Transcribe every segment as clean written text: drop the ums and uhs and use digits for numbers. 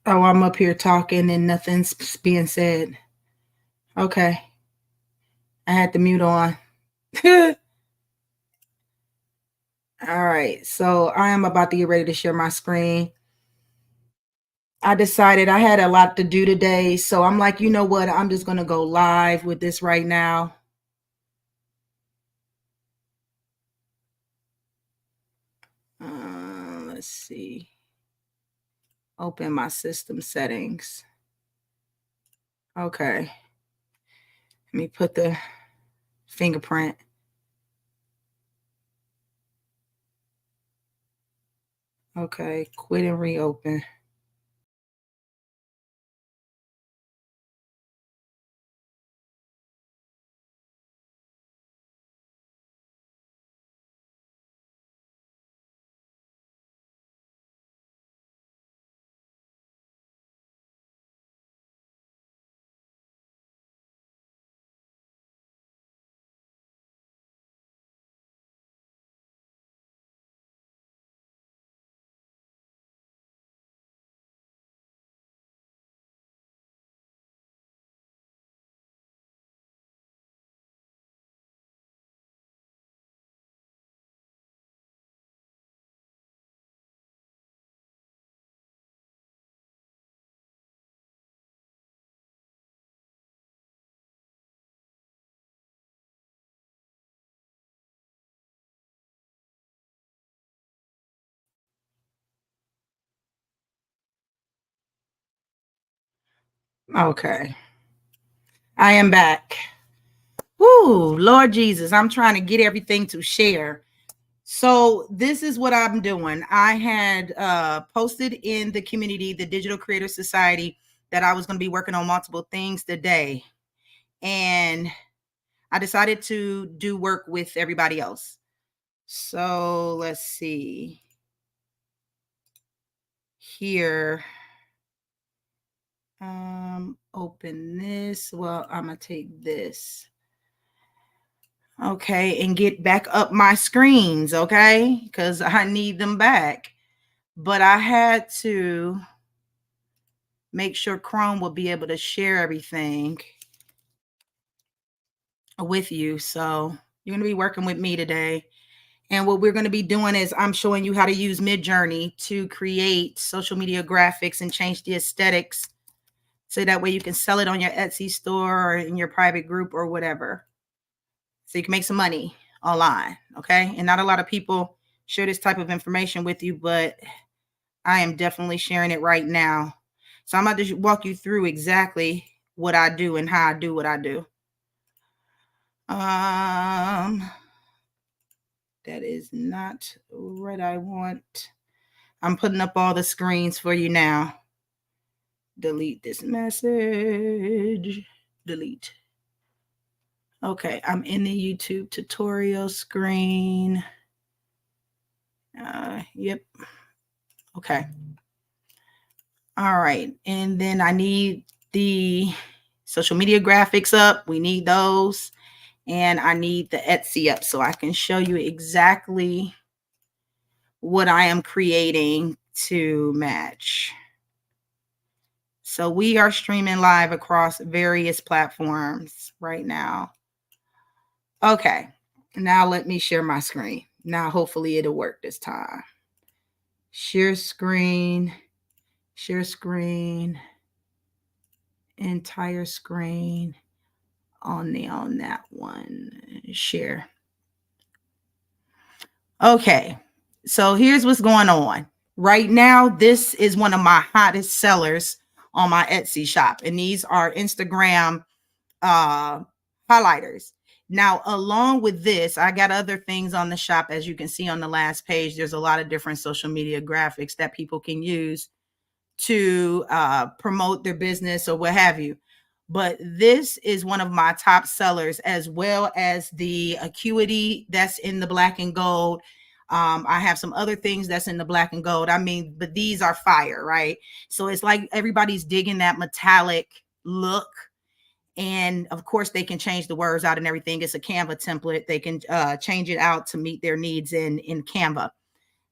Oh, I'm up here talking and nothing's being said. Okay. I had the mute on. All right. So I am about to get ready to share my screen. I decided I had a lot to do today. So I'm like, you know what? I'm just going to go live with this right now. Let's see. Open my system settings. Okay. Let me put the fingerprint. Okay. Quit and reopen. Okay. I am back. Woo, Lord Jesus, I'm trying to get everything to share. So this is what I'm doing. I had posted in the community, the Digital Creator Society, that I was going to be working on multiple things today. And I decided to do work with everybody else. So let's see. Here. Open this. Well, I'm going to take this. Okay, and get back up my screens, okay? Because I need them back. But I had to make sure Chrome will be able to share everything with you. So you're going to be working with me today. And what we're going to be doing is I'm showing you how to use Midjourney to create social media graphics and change the aesthetics. So that way you can sell it on your Etsy store or in your private group or whatever. So you can make some money online. Okay. And not a lot of people share this type of information with you, but I am definitely sharing it right now. So I'm about to walk you through exactly what I do and how I do what I do. That is not what I want. I'm putting up all the screens for you now. Delete this message. Delete. Okay, I'm in the YouTube tutorial screen. Yep. Okay. All right. And then I need the social media graphics up. We need those. And I need the Etsy up so I can show you exactly what I am creating to match. So we are streaming live across various platforms right now. Okay. Now let me share my screen. Now hopefully it'll work this time. Share screen, entire screen on that one. Share. Okay. So here's what's going on. Right now, this is one of my hottest sellers on my Etsy shop. And these are Instagram highlighters. Now, along with this, I got other things on the shop. As you can see on the last page, there's a lot of different social media graphics that people can use to promote their business or what have you. But this is one of my top sellers, as well as the Acuity that's in the black and gold. I have some other things that's in the black and gold. I mean, but these are fire, right? So it's like everybody's digging that metallic look. And of course, they can change the words out and everything. It's a Canva template. They can change it out to meet their needs in Canva.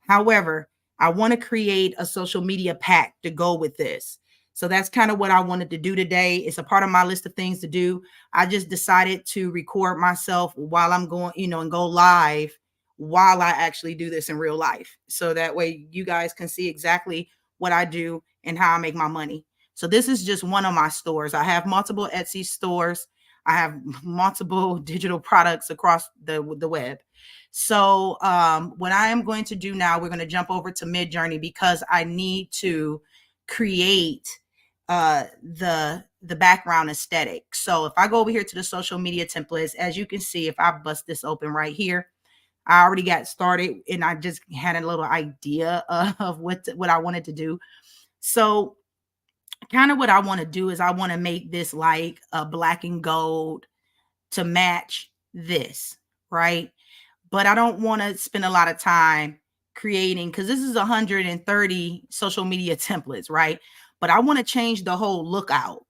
However, I want to create a social media pack to go with this. So that's kind of what I wanted to do today. It's a part of my list of things to do. I just decided to record myself while I'm going, and go live while I actually do this in real life. So that way you guys can see exactly what I do and how I make my money. So this is just one of my stores. I have multiple Etsy stores. I have multiple digital products across the web. So what I am going to do now, we're going to jump over to Midjourney because I need to create the background aesthetic. So if I go over here to the social media templates, as you can see, if I bust this open right here, I already got started and I just had a little idea of what I wanted to do. So kind of what I want to do is I want to make this like a black and gold to match this, right? But I don't want to spend a lot of time creating, because this is 130 social media templates, right? But I want to change the whole look out.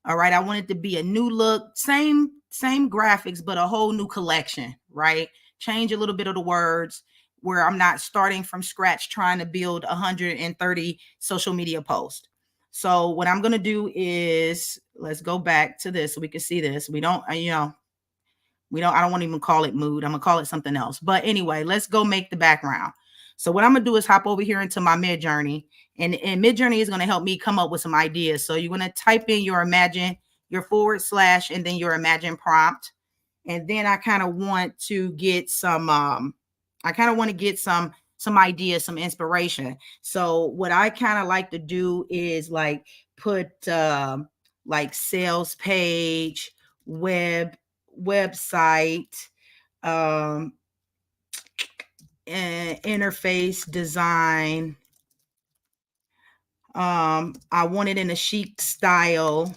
All right. I want it to be a new look, same graphics, but a whole new collection, right? Change a little bit of the words where I'm not starting from scratch trying to build 130 social media posts. So what I'm going to do is, let's go back to this so we can see this. I don't want to even call it mood. I'm going to call it something else. But anyway, let's go make the background. So what I'm going to do is hop over here into my Midjourney, and Midjourney is going to help me come up with some ideas. So you're going to type in your imagine, your / and then your imagine prompt. And then I kind of want to get some, some ideas, some inspiration. So what I kind of like to do is like put like sales page, website, interface design. I want it in a chic style,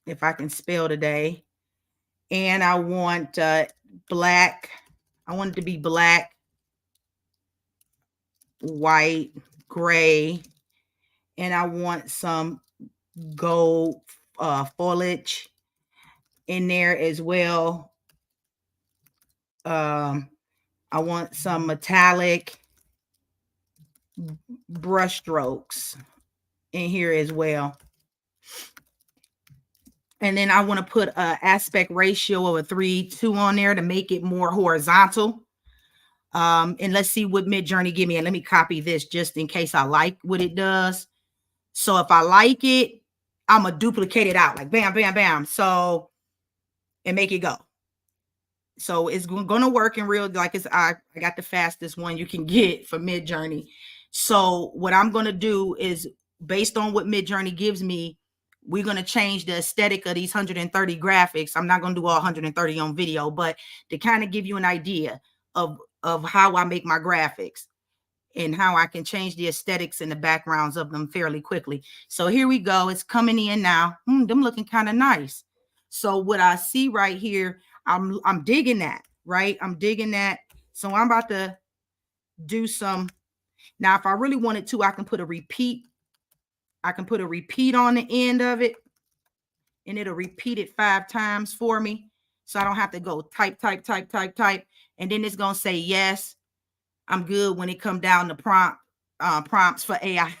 if I can spell today. And I want black. I want it to be black, white, gray. And I want some gold foliage in there as well. I want some metallic brush strokes in here as well. And then I want to put an aspect ratio of a 3:2 on there to make it more horizontal. And let's see what Midjourney give me. And let me copy this just in case I like what it does. So if I like it, I'm going to duplicate it out like bam, bam, bam. So, and make it go. So it's going to work in real, like I got the fastest one you can get for Midjourney. So what I'm going to do is, based on what Midjourney gives me, we're going to change the aesthetic of these 130 graphics. I'm not going to do all 130 on video, but to kind of give you an idea of how I make my graphics and how I can change the aesthetics and the backgrounds of them fairly quickly. So here we go. It's coming in now. Them looking kind of nice. So what I see right here, I'm digging that, right? I'm digging that. So I'm about to do some. Now, if I really wanted to, I can put a repeat. I can put a repeat on the end of it, and it'll repeat it 5 times for me. So I don't have to go type. And then it's going to say, yes, I'm good when it come down to prompts for AI.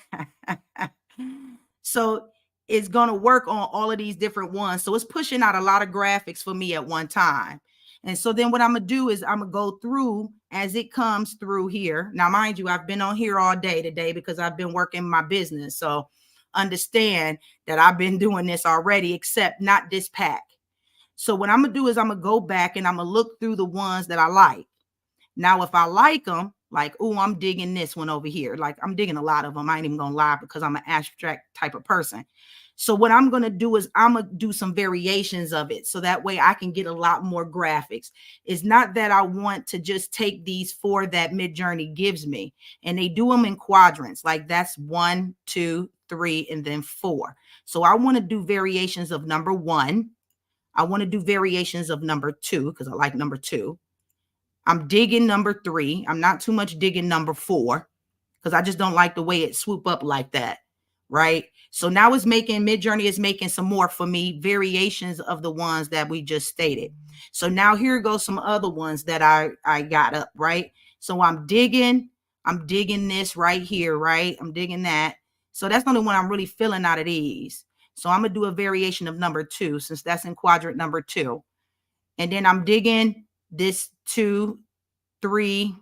So it's going to work on all of these different ones. So it's pushing out a lot of graphics for me at one time. And so then what I'm going to do is I'm going to go through as it comes through here. Now, mind you, I've been on here all day today because I've been working my business. So understand that I've been doing this already, except not this pack. So what I'm going to do is I'm going to go back and I'm going to look through the ones that I like. Now, if I like them, like, oh, I'm digging this one over here. Like, I'm digging a lot of them. I ain't even going to lie because I'm an abstract type of person. So what I'm going to do is I'm going to do some variations of it. So that way I can get a lot more graphics. It's not that I want to just take these 4 that Midjourney gives me. And they do them in quadrants. Like that's 1, 2, 3, and then 4. So I want to do variations of number 1. I want to do variations of number 2 because I like number 2. I'm digging number 3. I'm not too much digging number 4 because I just don't like the way it swoop up like that. Right. So now Midjourney is making some more for me, variations of the ones that we just stated. So now here goes some other ones that I got up. Right. So I'm digging I'm digging this right here, right? I'm digging that. So that's the only one I'm really feeling out of these. So I'm going to do a variation of number 2 since that's in quadrant number 2. And then I'm digging this 2, 3,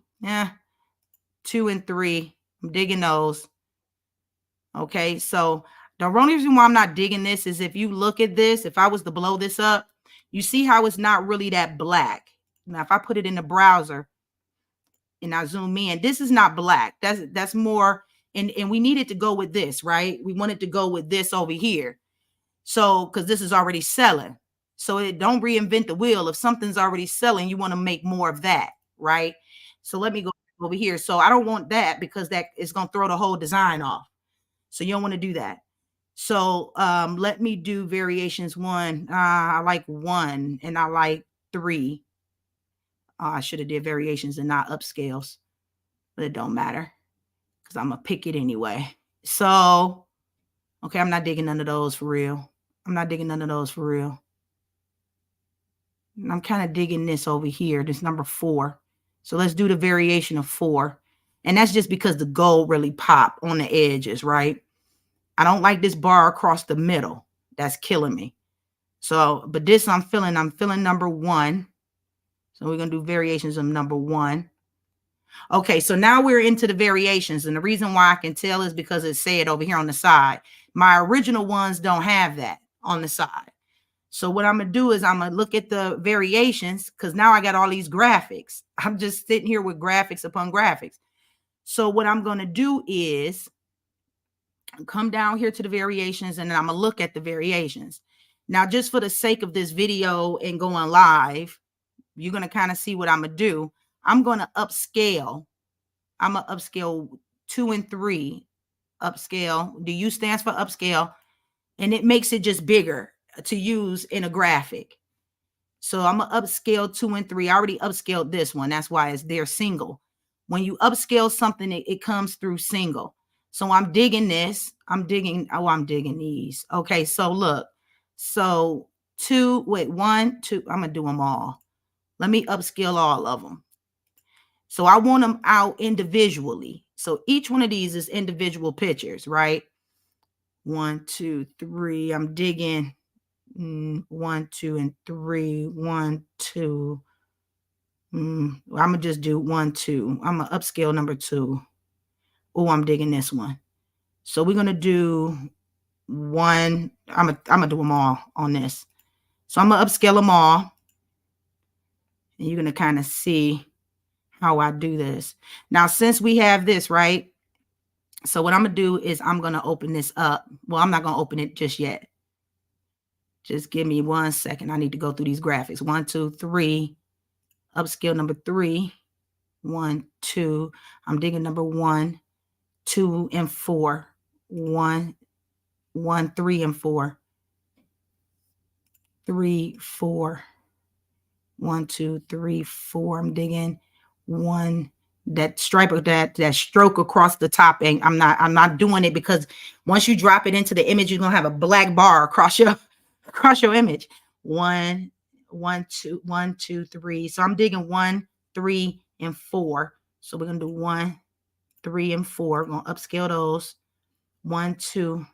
2 and 3. I'm digging those. Okay, so the only reason why I'm not digging this is if you look at this, if I was to blow this up, you see how it's not really that black. Now, if I put it in the browser and I zoom in, this is not black. That's more, and we need it to go with this, right? We want it to go with this over here. So, because this is already selling. So it don't reinvent the wheel. If something's already selling, you want to make more of that, right? So let me go over here. So I don't want that because that is going to throw the whole design off. So you don't want to do that. So let me do variations 1. I like 1 and I like 3. I should have did variations and not upscales, but it don't matter because I'm going to pick it anyway. So, okay, I'm not digging none of those for real. I'm not digging none of those for real. And I'm kind of digging this over here, this number 4. So let's do the variation of 4. And that's just because the gold really pop on the edges, right? I don't like this bar across the middle. That's killing me. So, but this I'm feeling number 1. So we're going to do variations of number 1. Okay, so now we're into the variations. And the reason why I can tell is because it said over here on the side. My original ones don't have that on the side. So what I'm going to do is I'm going to look at the variations because now I got all these graphics. I'm just sitting here with graphics upon graphics. So what I'm going to do is come down here to the variations and then I'm going to look at the variations. Now, just for the sake of this video and going live, you're going to kind of see what I'm going to do. I'm going to upscale. I'm going to upscale 2 and 3. Upscale. The U stands for upscale. And it makes it just bigger to use in a graphic. So I'm going to upscale 2 and 3. I already upscaled this one. That's why it's there single. When you upscale something, it comes through single. So I'm digging this. I'm digging these. Okay, so look. So 1, 2. I'm going to do them all. Let me upscale all of them. So I want them out individually. So each one of these is individual pictures, right? 1, 2, 3. I'm digging 1, 2, and 3. 1, 2. I'm gonna just do 1, 2. I'm gonna upscale number 2. Oh, I'm digging this one. So we're gonna do 1. I'm gonna do them all on this. So I'm gonna upscale them all, and you're gonna kind of see how I do this. Now, since we have this, right? So what I'm gonna do is I'm gonna open this up. Well, I'm not gonna open it just yet. Just give me 1 second. I need to go through these graphics. 1, 2, 3. Upscale number 3. 1, 2. I'm digging number 1, 2, and 4. 1, 3, and 4. 3, 4. 1, 2, 3, 4. I'm digging 1. That stripe of that stroke across the top. And I'm not doing it because once you drop it into the image, you're gonna have a black bar across your image. 1, 2, 1, 2, 3. So I'm digging 1, 3, and 4. So we're gonna do 1, 3, and 4. We're gonna upscale those. 1, 2.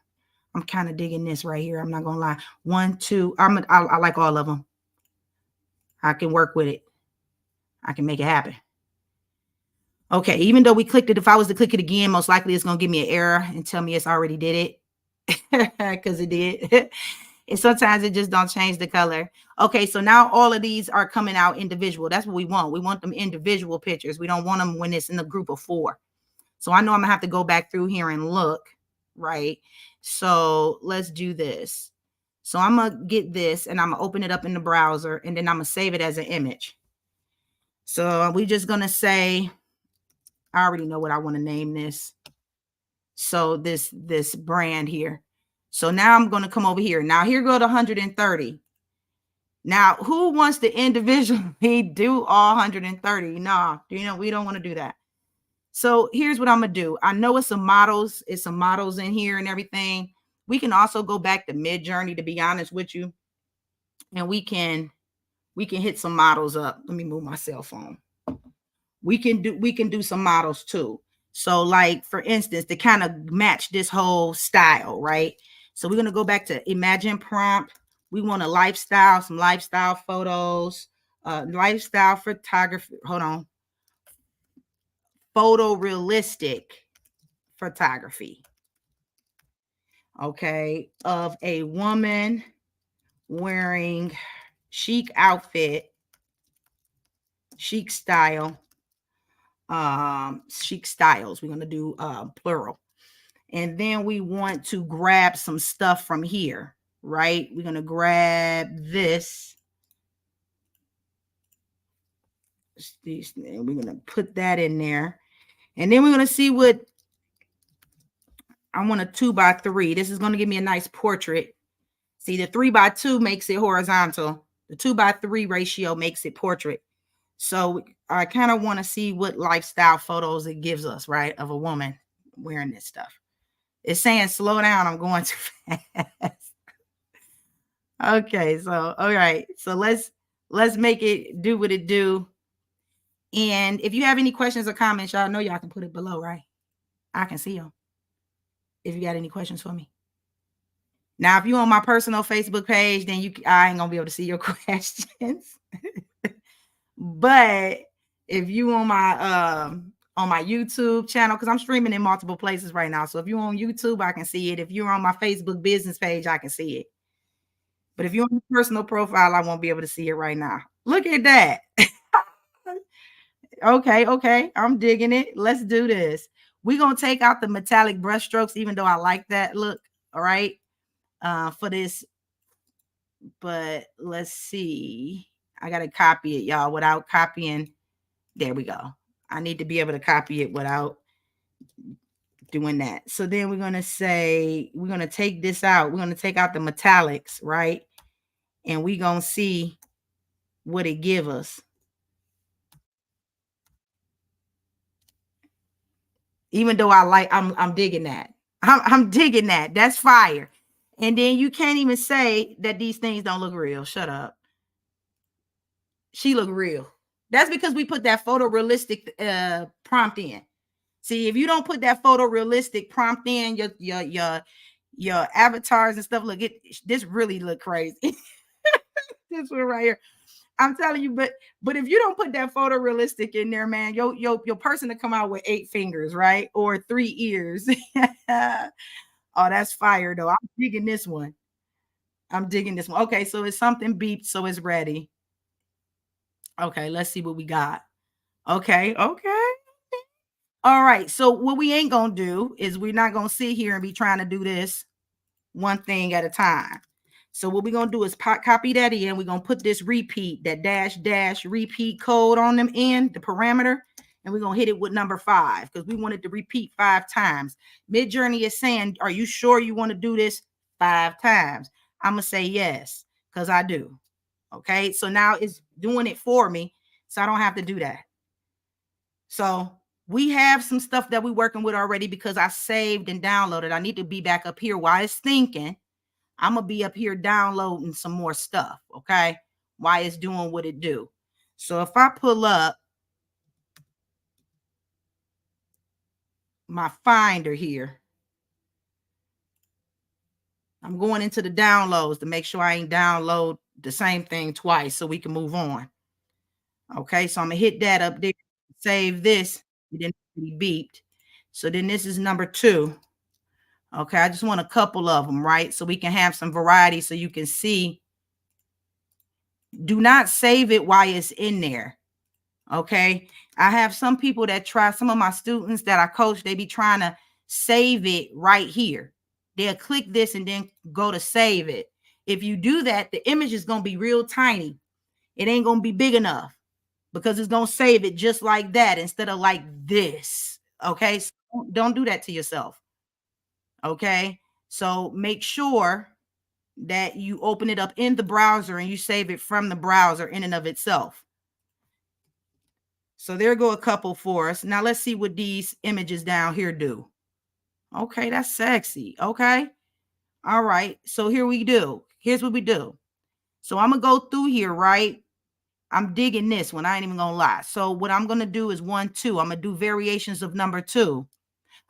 I'm kind of digging this right here. I'm not gonna lie. 1, 2. I like all of them. I can work with it. I can make it happen. Okay, even though we clicked it, if I was to click it again, most likely it's gonna give me an error and tell me it's already did it because it did. And sometimes it just don't change the color. Okay, so now all of these are coming out individual. That's what we want. We want them individual pictures. We don't want them when it's in a group of 4. So I know I'm gonna have to go back through here and look, right? So let's do this. So I'm gonna get this and I'm gonna open it up in the browser and then I'm gonna save it as an image. So we're just gonna say, I already know what I want to name this. So this brand here. So now I'm going to come over here. Now here go to 130. Now, who wants to individually do all 130? No, we don't want to do that. So here's what I'm going to do. I know it's some models. It's some models in here and everything. We can also go back to Midjourney, to be honest with you. And we can hit some models up. Let me move my cell phone. We can do some models too. So like, for instance, to kind of match this whole style, right? So we're going to go back to imagine prompt. We want a lifestyle, some lifestyle photos, lifestyle photography. Hold on. Photorealistic photography. Okay. Of a woman wearing chic outfit, chic style, chic styles. We're going to do plural. And then we want to grab some stuff from here, right? We're going to grab this. And we're going to put that in there. And then we're going to see what I want. A 2x3. This is going to give me a nice portrait. See, the 3x2 makes it horizontal. The 2x3 ratio makes it portrait. So I kind of want to see what lifestyle photos it gives us, right? Of a woman wearing this stuff. It's saying slow down. I'm going too fast. Okay, so all right. So let's make it do what it do. And if you have any questions or comments, y'all know y'all can put it below, right? I can see them. If you got any questions for me. Now, if you on my personal Facebook page, then I ain't gonna be able to see your questions. But if you on my YouTube channel, because I'm streaming in multiple places right now. So if you're on YouTube, I can see it. If you're on my Facebook business page, I can see it. But if you're on your personal profile, I won't be able to see it right now. Look at that. Okay. I'm digging it. Let's do this. We're going to take out the metallic brush strokes, even though I like that look. All right. For this. But let's see. I got to copy it, y'all, without copying. There we go. I need to be able to copy it without doing that. So then we're going to say, we're going to take this out. We're going to take out the metallics, right? And we're going to see what it give us. Even though I'm digging that. I'm digging that. That's fire. And then you can't even say that these things don't look real. Shut up. She look real. That's because we put that photorealistic prompt in. See, if you don't put that photorealistic prompt in, your avatars and stuff, look, this really look crazy. This one right here. I'm telling you, but if you don't put that photorealistic in there, man, your person to come out with 8 fingers, right? Or 3 ears. Oh, that's fire though. I'm digging this one. Okay, so it's something beeped, so it's ready. Okay, let's see what we got. Okay. All right. So what we ain't gonna do is we're not gonna sit here and be trying to do this one thing at a time. So what we're going to do is copy that in. We're going to put this repeat, that dash repeat code on them in the parameter. And we're going to hit it with number 5 because we want it to repeat 5 times. Midjourney is saying, are you sure you want to do this 5 times? I'm going to say yes, because I do. Okay. So now it's doing it for me. So I don't have to do that. So we have some stuff that we're working with already because I saved and downloaded. I need to be back up here while it's thinking. I'm going to be up here downloading some more stuff, okay? Why it's doing what it do. So if I pull up my Finder here, I'm going into the downloads to make sure I ain't download the same thing twice so we can move on. Okay, so I'm going to hit that up there, save this, and then be beeped. So then this is number 2. Okay, I just want a couple of them, right? So we can have some variety so you can see. Do not save it while it's in there. Okay. I have some people that try, some of my students that I coach, they be trying to save it right here. They'll click this and then go to save it. If you do that, the image is going to be real tiny. It ain't going to be big enough because it's going to save it just like that instead of like this. Okay. So don't do that to yourself. Okay. So make sure that you open it up in the browser and you save it from the browser in and of itself. So there go a couple for us. Now let's see what these images down here do. Okay, that's sexy. Okay. All right. So here we do. Here's what we do. So I'm going to go through here, right? I'm digging this one. I ain't even gonna lie. So what I'm gonna do is 1, 2. I'm gonna do variations of number 2.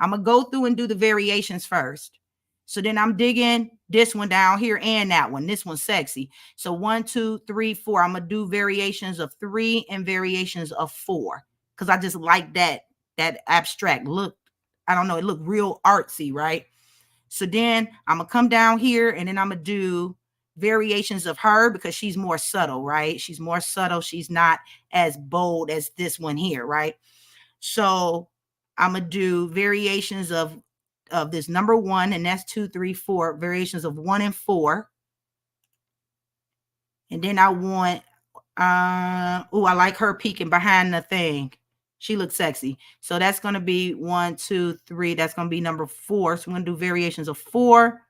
I'm gonna go through and do the variations first. So then I'm digging this one down here and that one. This one's sexy. So 1, 2, 3, 4. I'm gonna do variations of 3 and variations of 4 because I just like that abstract look. I don't know. It looked real artsy, right? So then I'm gonna come down here and then I'm gonna do variations of her because she's more subtle, right? She's more subtle. She's not as bold as this one here, right? So I'm gonna do variations of this number 1, and that's 2, 3, 4 variations of 1 and 4. And then I want I like her peeking behind the thing. She looks sexy. So that's going to be 1, 2, 3. That's going to be number 4. So we're going to do variations of 4.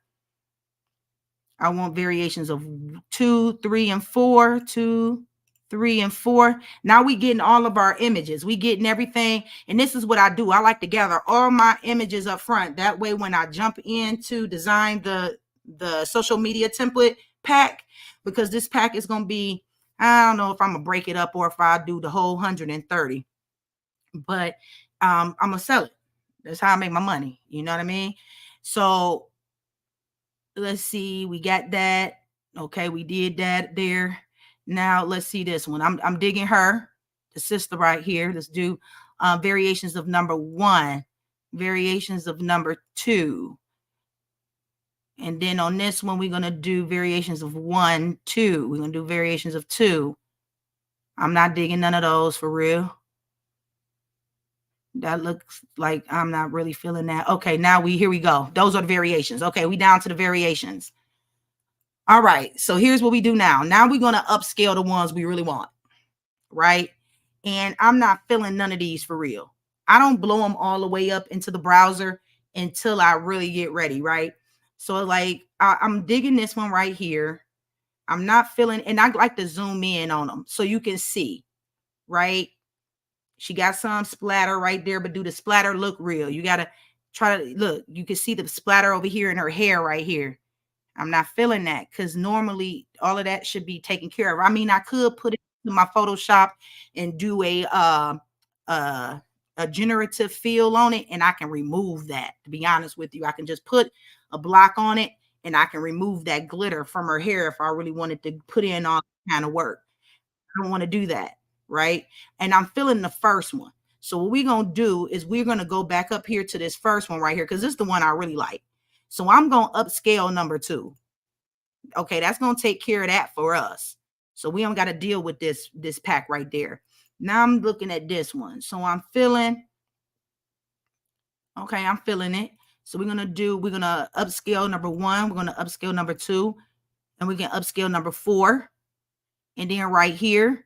I want variations of 2, 3, and 4. 2, 3, and 4. Now we getting all of our images. We getting everything. And this is what I do. I like to gather all my images up front. That way, when I jump in to design the social media template pack, because this pack is going to be, I don't know if I'm going to break it up or if I do the whole 130. But I'm going to sell it. That's how I make my money. You know what I mean? So let's see. We got that. Okay, we did that there. Now let's see this one. I'm digging her, the sister right here. Let's do variations of number 1, variations of number 2. And then on this one, we're going to do variations of 1, 2. We're going to do variations of 2. I'm not digging none of those for real. That looks like I'm not really feeling that. Okay, now here we go. Those are the variations. Okay, we down to the variations. All right, so here's what we do now. Now we're going to upscale the ones we really want, right? And I'm not feeling none of these for real. I don't blow them all the way up into the browser until I really get ready, right? So like I'm digging this one right here. I'm not feeling, and I like to zoom in on them so you can see, right? She got some splatter right there, but do the splatter look real? You got to try to look. You can see the splatter over here in her hair right here. I'm not feeling that because normally all of that should be taken care of. I mean, I could put it in my Photoshop and do a generative fill on it, and I can remove that. To be honest with you, I can just put a block on it, and I can remove that glitter from her hair if I really wanted to put in all kind of work. I don't want to do that, right? And I'm feeling the first one. So what we're going to do is we're going to go back up here to this first one right here because this is the one I really like. So I'm going to upscale number 2. Okay, that's going to take care of that for us. So we don't got to deal with this pack right there. Now I'm looking at this one. So I'm feeling, okay, I'm feeling it. So we're going to upscale number 1. We're going to upscale number 2. And we can upscale number 4. And then right here,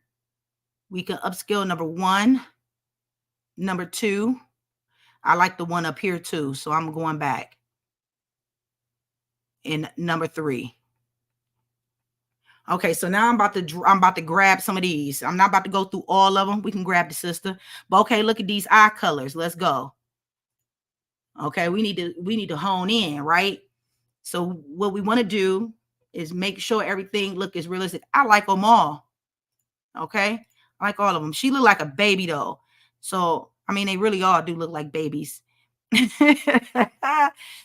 we can upscale number 1, number 2. I like the one up here too. So I'm going back. In number 3. Okay, so now I'm about to grab some of these. I'm not about to go through all of them. We can grab the sister. But okay, look at these eye colors. Let's go. Okay, we need to hone in, right? So what we want to do is make sure everything look as realistic. I like them all. Okay, I like all of them. She look like a baby though. So I mean, they really all do look like babies.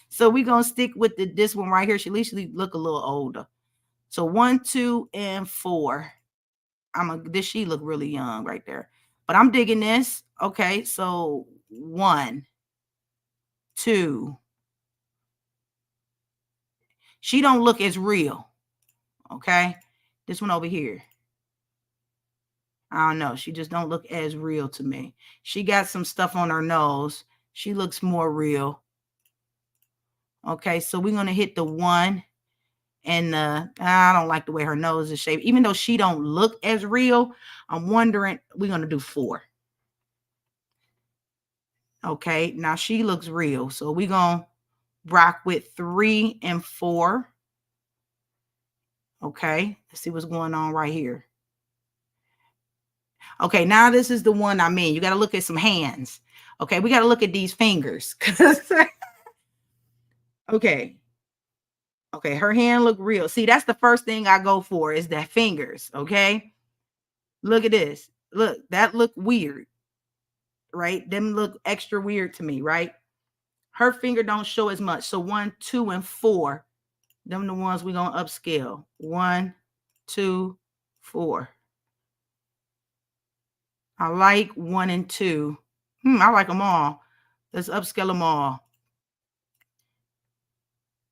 So we're gonna stick with this one right here. She at least look a little older. So 1, 2, and 4. She look really young right there. But I'm digging this. Okay, so 1, 2. She don't look as real. Okay, this one over here. I don't know. She just don't look as real to me. She got some stuff on her nose. She looks more real. Okay, so we're gonna hit the 1. And I don't like the way her nose is shaped. Even though she don't look as real, I'm wondering, we're going to do 4. Okay, now she looks real. So we're going to rock with 3 and 4. Okay, let's see what's going on right here. Okay, now this is the one I mean. You got to look at some hands. Okay, we got to look at these fingers. Okay. Okay, her hand look real. See, that's the first thing I go for is the fingers, okay? Look at this. Look, that look weird, right? Them look extra weird to me, right? Her finger don't show as much. So 1, 2, and 4. Them the ones we're gonna upscale. 1, 2, 4. I like 1 and 2. I like them all. Let's upscale them all.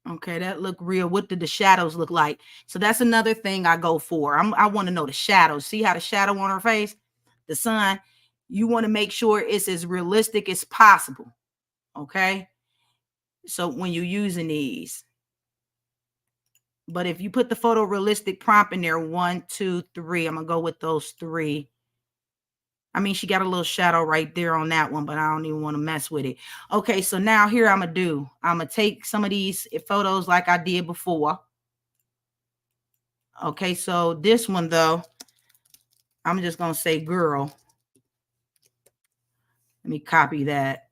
Okay, that look real. What did the shadows look like? So that's another thing I go for. I want to know the shadows. See how the shadow on her face, the sun. You want to make sure it's as realistic as possible. Okay. So when you're using these, but if you put the photorealistic prompt in there, 1, 2, 3, I'm gonna go with those 3. I mean, she got a little shadow right there on that one, but I don't even want to mess with it. Okay, so now here I'm gonna take some of these photos like I did before. Okay, so this one though, I'm just gonna say girl. Let me copy that.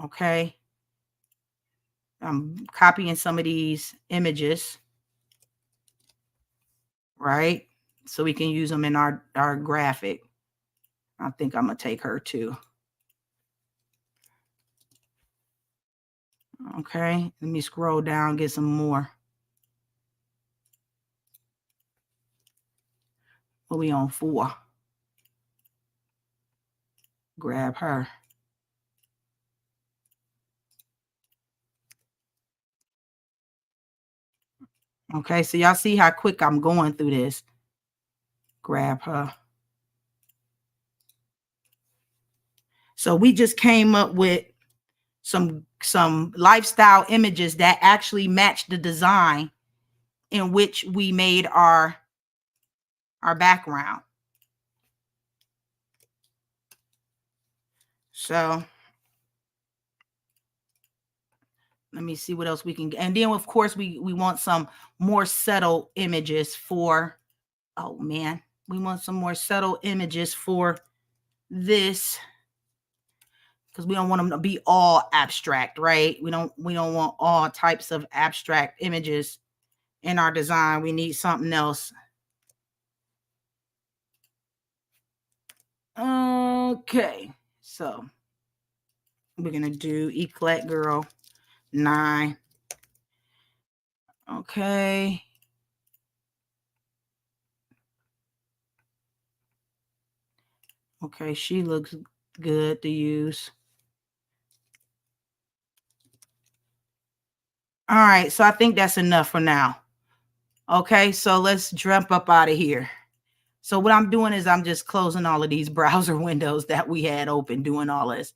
Okay. I'm copying some of these images, right? So we can use them in our graphic. I think I'm gonna take her too. Okay, let me scroll down, get some more. What we on 4? Grab her. Okay, so y'all see how quick I'm going through this. Grab her. So we just came up with some lifestyle images that actually match the design in which we made our background. So let me see what else we can get. And then of course we want some more subtle images for, oh man, we want some more subtle images for this, because we don't want them to be all abstract, right? We don't want all types of abstract images in our design. We need something else. Okay, so we're gonna do Eclat Girl 9. Okay. Okay, she looks good to use. All right, so I think that's enough for now. Okay, so let's jump up out of here. So what I'm doing is I'm just closing all of these browser windows that we had open doing all this.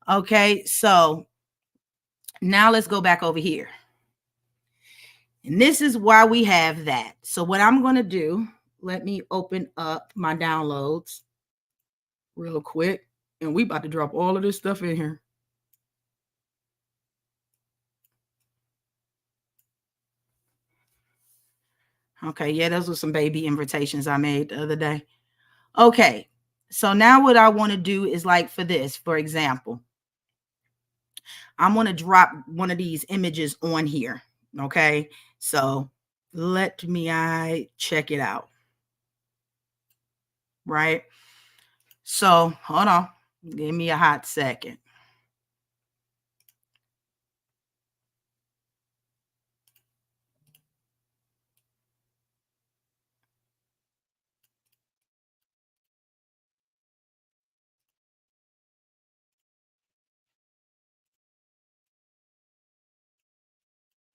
Okay, so now let's go back over here. And this is why we have that. So what I'm going to do, let me open up my downloads real quick. And we about to drop all of this stuff in here. Okay, yeah, those were some baby invitations I made the other day. Okay, so now what I want to do is like for this, for example, I'm going to drop one of these images on here. Okay, so let me check it out. Right. So hold on. Give me a hot second.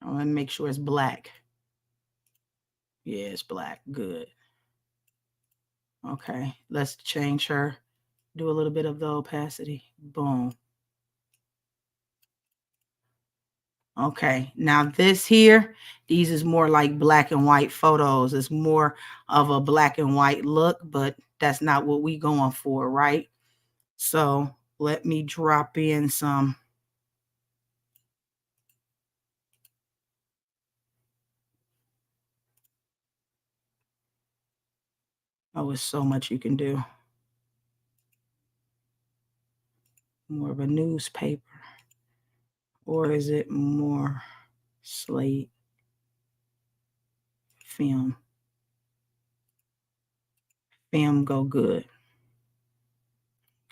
I want to make sure it's black. Yeah, it's black. Good. Okay, let's change her. Do a little bit of the opacity. Boom. Okay, now this here, these is more like black and white photos. It's more of a black and white look, but that's not what we going for, right? So let me drop in some. Oh, it's so much you can do. More of a newspaper. Or is it more slate film? Film go good.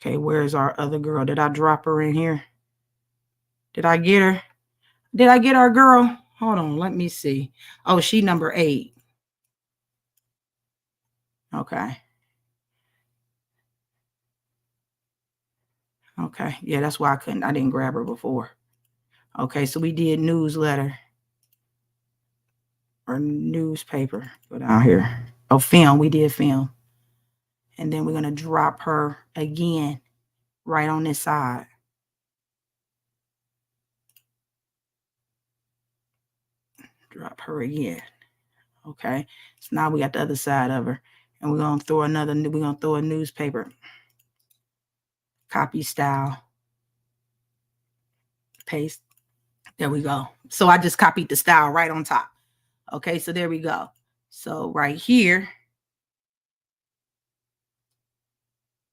Okay, where's our other girl? Did I drop her in here? Did I get her? Did I get our girl? Hold on, let me see. Oh, she number 8. Okay. Okay, yeah, that's why I didn't grab her before. Okay, so we did newsletter or newspaper. Go down here. Oh, film, we did film. And then we're going to drop her again right on this side. Drop her again. Okay, so now we got the other side of her. And we're going to throw a newspaper. Copy style. Paste. There we go. So I just copied the style right on top. Okay, so there we go. So right here,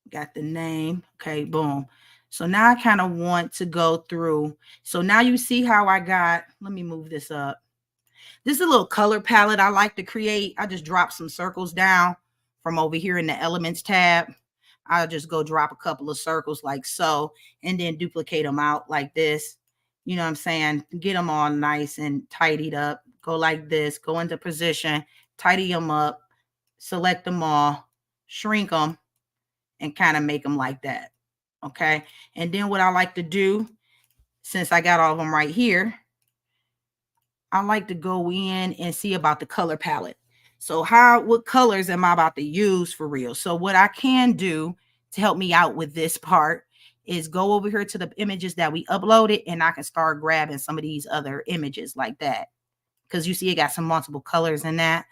got the name. Okay, boom. So now I kind of want to go through. So now you see how I got, let me move this up. This is a little color palette I like to create. I just drop some circles down from over here in the elements tab. I'll just go drop a couple of circles like so, and then duplicate them out like this. You know what I'm saying? Get them all nice and tidied up. Go like this, go into position, tidy them up, select them all, shrink them, and kind of make them like that. Okay. And then what I like to do, since I got all of them right here, I like to go in and see about the color palette. So what colors am I about to use for real? So what I can do to help me out with this part is go over here to the images that we uploaded, and I can start grabbing some of these other images like that. Because you see it got some multiple colors in that.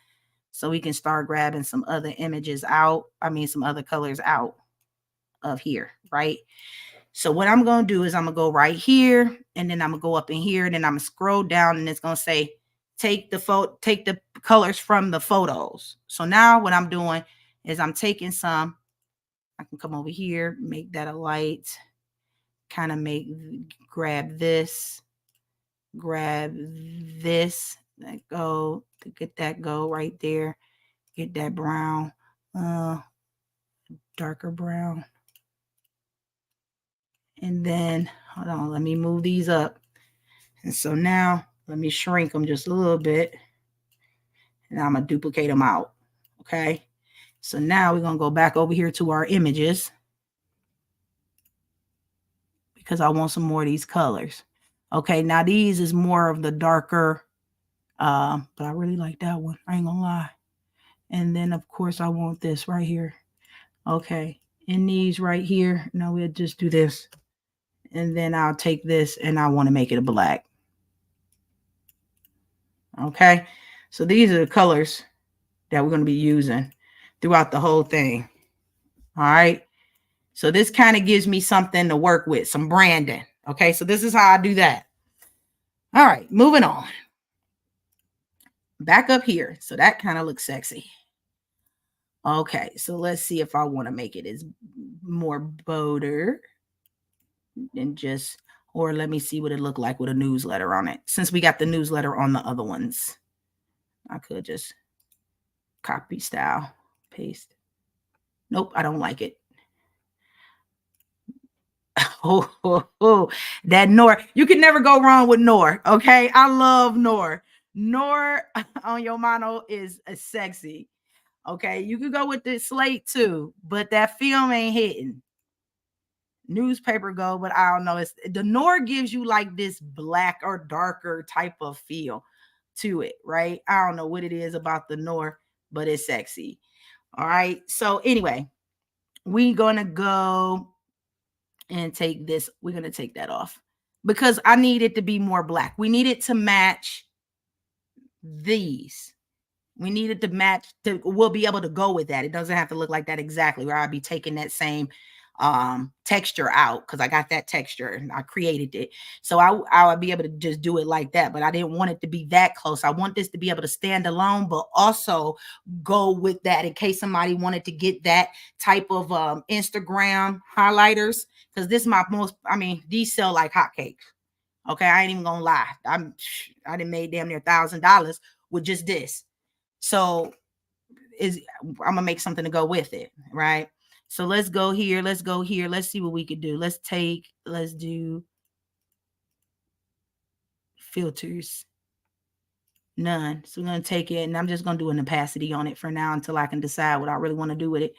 So we can start grabbing some other images out. Some other colors out of here, right? So what I'm going to do is I'm going to go right here, and then I'm going to go up in here, and then I'm going to scroll down, and it's going to say, take the colors from the photos. So now what I'm doing is I'm taking some, I can come over here, make that a light, kind of grab this, that go, to get that go right there, get that brown, darker brown. And then, hold on, let me move these up. And so now, let me shrink them just a little bit. And I'm going to duplicate them out. Okay. So now we're going to go back over here to our images, because I want some more of these colors. Okay. Now these is more of the darker, but I really like that one. I ain't going to lie. And then of course I want this right here. Okay. And these right here. Now we'll just do this. And then I'll take this and I want to make it a black. Okay. So these are the colors that we're going to be using throughout the whole thing. All right. So this kind of gives me something to work with, some branding. Okay. So this is how I do that. All right. Moving on. Back up here. So that kind of looks sexy. Okay. So let's see if I want to make it as more bolder than just, or let me see what it looked like with a newsletter on it. Since we got the newsletter on the other ones, I could just copy style, paste. Nope, I don't like it. That Nor. You can never go wrong with Nor. Okay, I love Nor. Nor on your mono is sexy. Okay, you could go with the slate too, but that film ain't hitting. Newspaper go, but I don't know. It's the Nor gives you like this black or darker type of feel to it, right? I don't know what it is about the Nor, but it's sexy. All right. So anyway, we're gonna go and take this. We're going to take that off because I need it to be more black. We need it to match these. We need it to match. We'll be able to go with that. It doesn't have to look like that exactly, where I'll be taking that same texture out because I got that texture and I created it. So I would be able to just do it like that, but I didn't want it to be that close. I want this to be able to stand alone, but also go with that in case somebody wanted to get that type of Instagram highlighters, because this is my most, these sell like hotcakes. Okay, I ain't even gonna lie. I done made damn near $1,000 with just this. So I'm gonna make something to go with it, right? So let's go here. Let's go here. Let's see what we could do. Let's do filters. None. So we're going to take it and I'm just going to do an opacity on it for now until I can decide what I really want to do with it.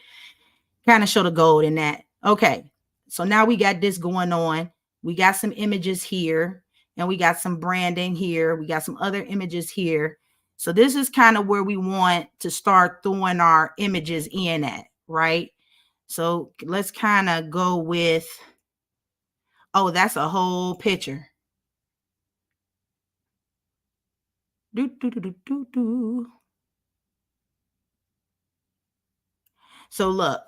Kind of show the gold in that. Okay. So now we got this going on. We got some images here and we got some branding here. We got some other images here. So this is kind of where we want to start throwing our images in at, right? So let's kind of go with, oh, that's a whole picture. Do, do, do, do, do, do. So look,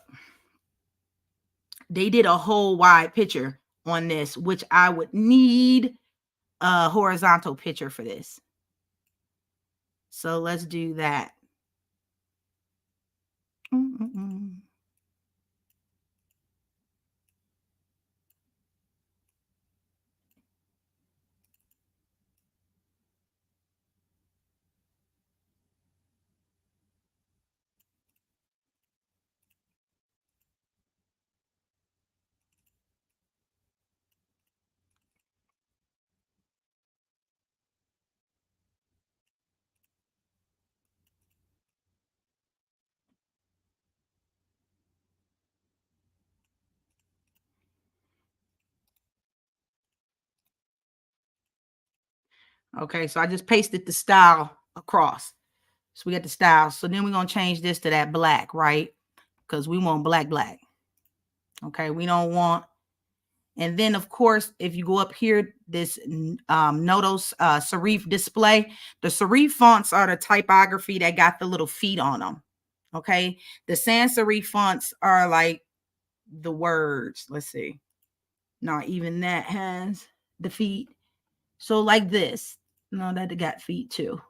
they did a whole wide picture on this, which I would need a horizontal picture for this. So let's do that. Okay, so I just pasted the style across. So we got the style. So then we're going to change this to that black, right? Because we want black. Okay, we don't want. And then, of course, if you go up here, this Notos serif display, the serif fonts are the typography that got the little feet on them. Okay, the sans serif fonts are like the words. Let's see. Not even that has the feet. So like this. No, that got feet too.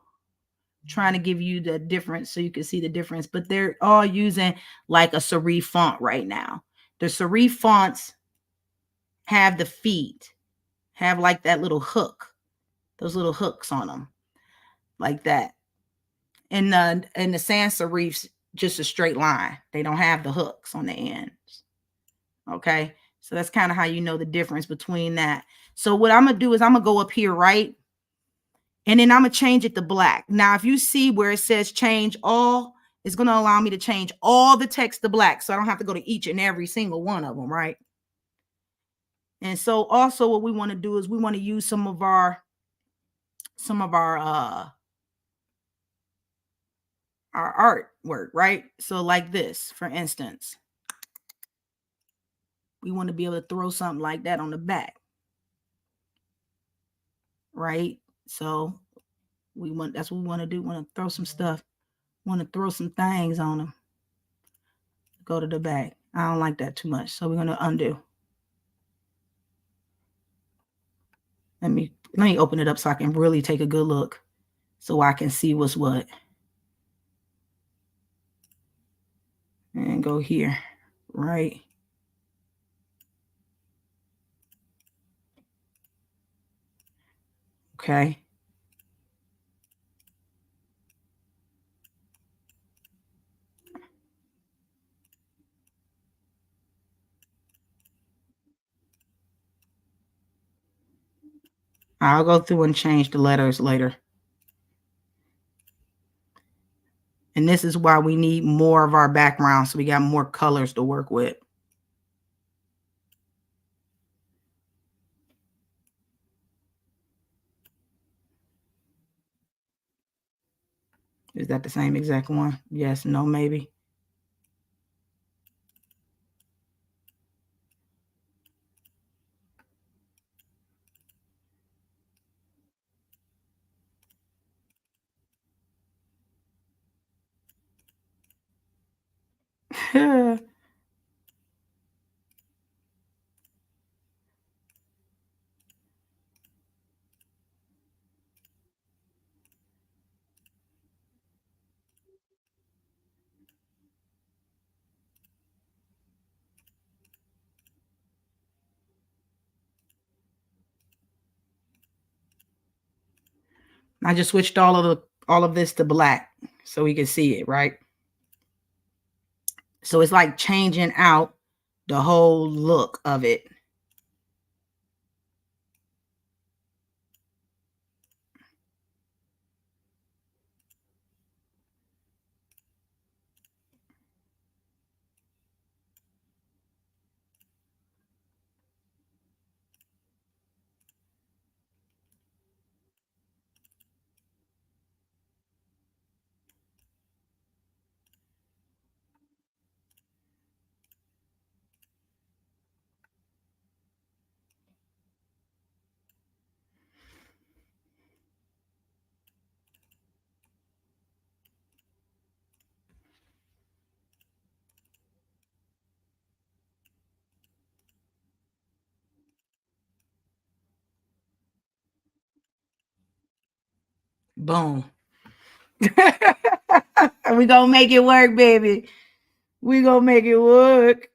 Trying to give you the difference so you can see the difference, but they're all using like a serif font right now. The serif fonts have the feet, have like that little hook, those little hooks on them, like that. And the sans serifs just a straight line. They don't have the hooks on the ends. Okay, so that's kind of how you know the difference between that. So what I'm gonna do is I'm gonna go up here, right? And then I'm going to change it to black. Now, if you see where it says change all, it's going to allow me to change all the text to black. So I don't have to go to each and every single one of them, right? And so also what we want to do is we want to use some of our artwork, right? So like this, for instance, we want to be able to throw something like that on the back, right? So that's what we want to do. We want to throw some stuff, want to throw some things on them. Go to the back. I don't like that too much. So we're going to undo. Let me open it up so I can really take a good look so I can see what's what. And go here, right? Okay. I'll go through and change the letters later. And this is why we need more of our background, so we got more colors to work with. Is that the same exact one? Yes, no, maybe. I just switched all of this to black so we can see it, right? So it's like changing out the whole look of it. Boom. We gonna make it work, baby. We gonna make it work.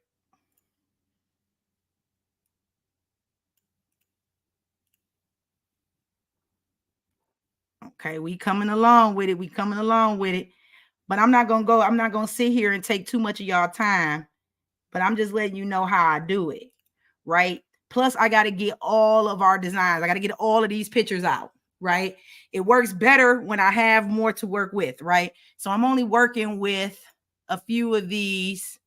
Okay, we coming along with it. We coming along with it. But I'm not gonna sit here and take too much of y'all time. But I'm just letting you know how I do it, right? Plus, I got to get all of our designs. I got to get all of these pictures out, right? It works better when I have more to work with, right? So I'm only working with a few of these,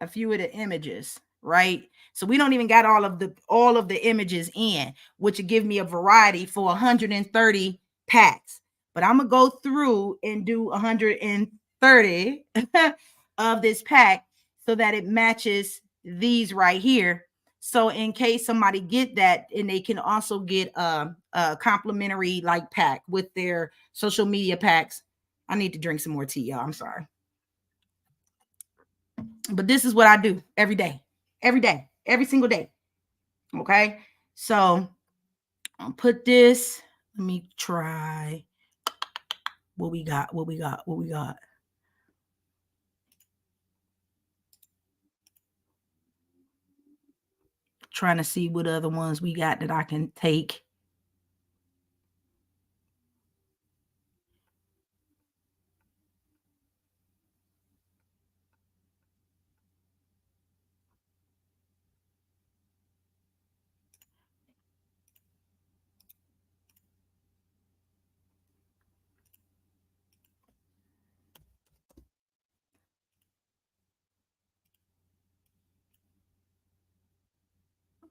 a few of the images, right? So we don't even got all of the images in, which would give me a variety for 130 packs. But I'm gonna go through and do 130 of this pack so that it matches these right here. So in case somebody get that, and they can also get a complimentary like pack with their social media packs. I need to drink some more tea, y'all. I'm sorry. But this is what I do every day, every single day. Okay. So I'll put this. Let me try what we got. Trying to see what other ones we got that I can take.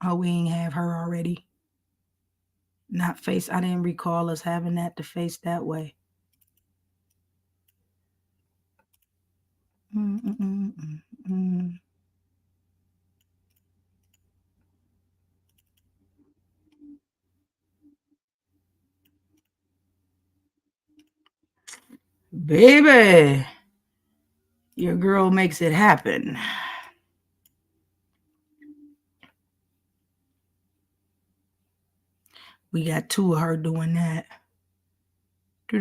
Oh, we ain't have her already. Not face. I didn't recall us having that to face that way. Baby, your girl makes it happen. We got two of her doing that. This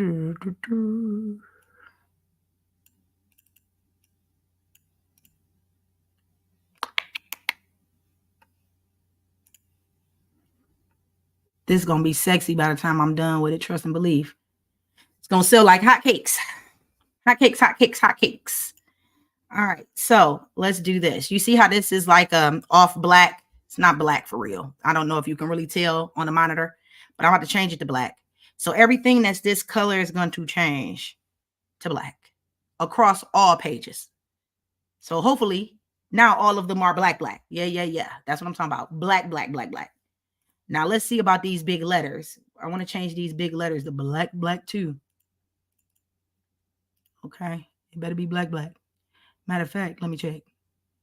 is gonna be sexy by the time I'm done with it. Trust and believe. It's gonna sell like hotcakes. Hotcakes, hotcakes, hotcakes. All right, so let's do this. You see how this is like off black? It's not black for real. I don't know if you can really tell on the monitor, but I'm about to change it to black. So everything that's this color is going to change to black across all pages. So hopefully now all of them are black, black. Yeah. That's what I'm talking about. Black, black, black, black. Now let's see about these big letters. I want to change these big letters to black, black too. Okay, it better be black, black. Matter of fact, let me check.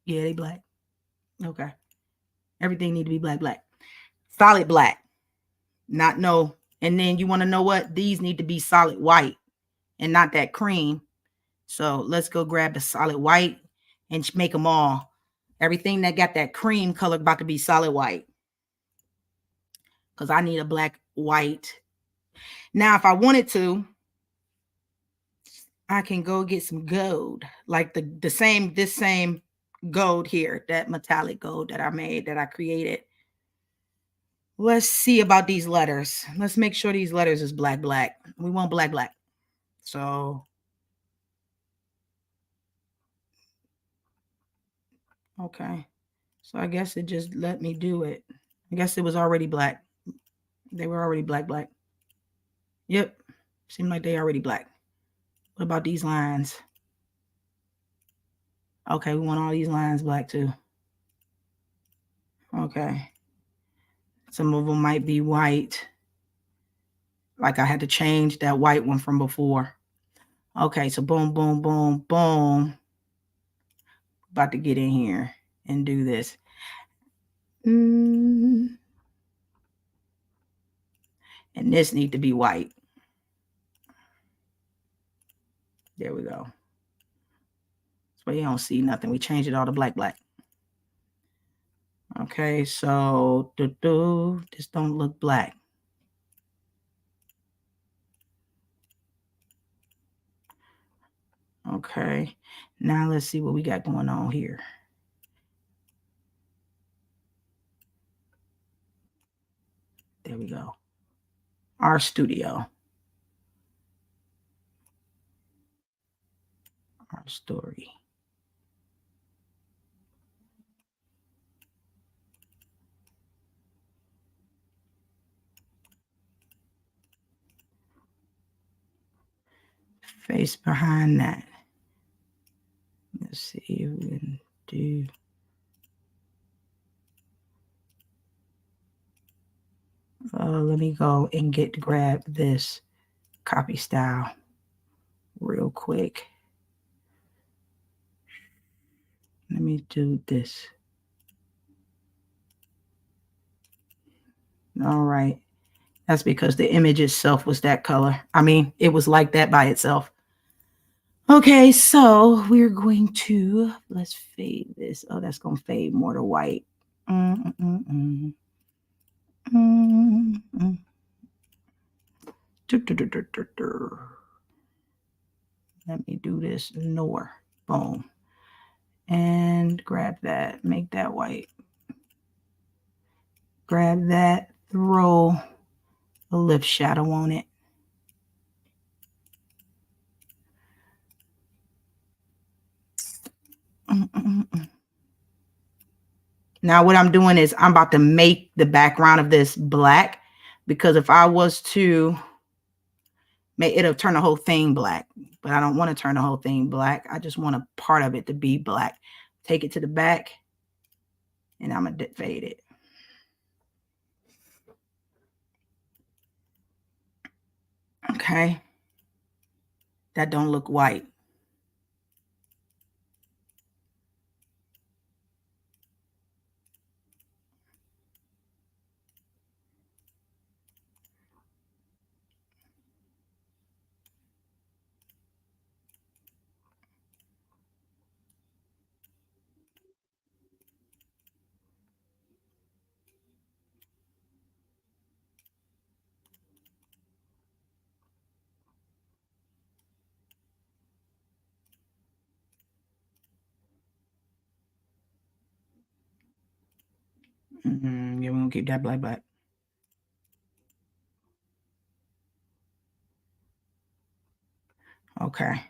Yeah, they black. Okay. Everything need to be black, black. Solid black. Not no. And then you want to know what? These need to be solid white and not that cream. So let's go grab the solid white and make them all. Everything that got that cream color about to be solid white. Because I need a black white. Now, if I wanted to, I can go get some gold. Like this same gold here, that metallic gold that I made, that I created. Let's see about these letters. Let's make sure these letters is black, black. We want black, black. So Okay. So I guess it just let me do it. I guess it was already black. They were already black. Yep. Seemed like they already black. What about these lines? Okay, we want all these lines black too. Okay. Some of them might be white. Like I had to change that white one from before. Okay, so boom, boom, boom, boom. About to get in here and do this. And this need to be white. There we go. So you don't see nothing. We changed it all to black. Okay, so this don't look black. Okay, now let's see what we got going on here. There we go. Our studio. Our story. Face behind that. Let's see if we can do. Let me go and grab this copy style real quick. Let me do this. All right. That's because the image itself was that color. I mean, it was like that by itself. Okay, so we're going to, let's fade this. Oh, that's going to fade more to white. Let me do this. Nor. Boom. And grab that. Make that white. Grab that. Throw a lift shadow on it. Now what I'm doing is I'm about to make the background of this black, because if I was to make it'll turn the whole thing black, but I don't want to turn the whole thing black. I just want a part of it to be black. Take it to the back and I'm going to fade it. Okay. That don't look white. Yeah, we're going to keep that black. Okay.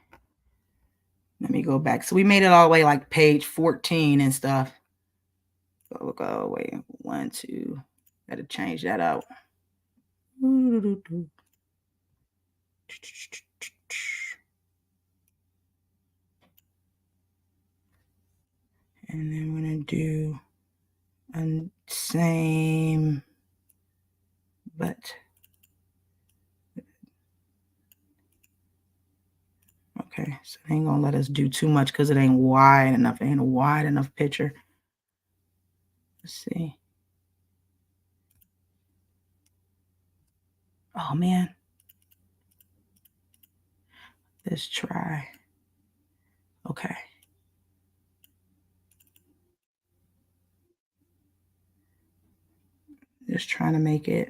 Let me go back. So we made it all the way like page 14 and stuff. Go wait. 1, 2. Got to change that out. And then we're going to do a same, but okay, so it ain't gonna let us do too much because it ain't wide enough. It ain't a wide enough picture. Let's see. Oh man. Let's try. Okay. Just trying to make it.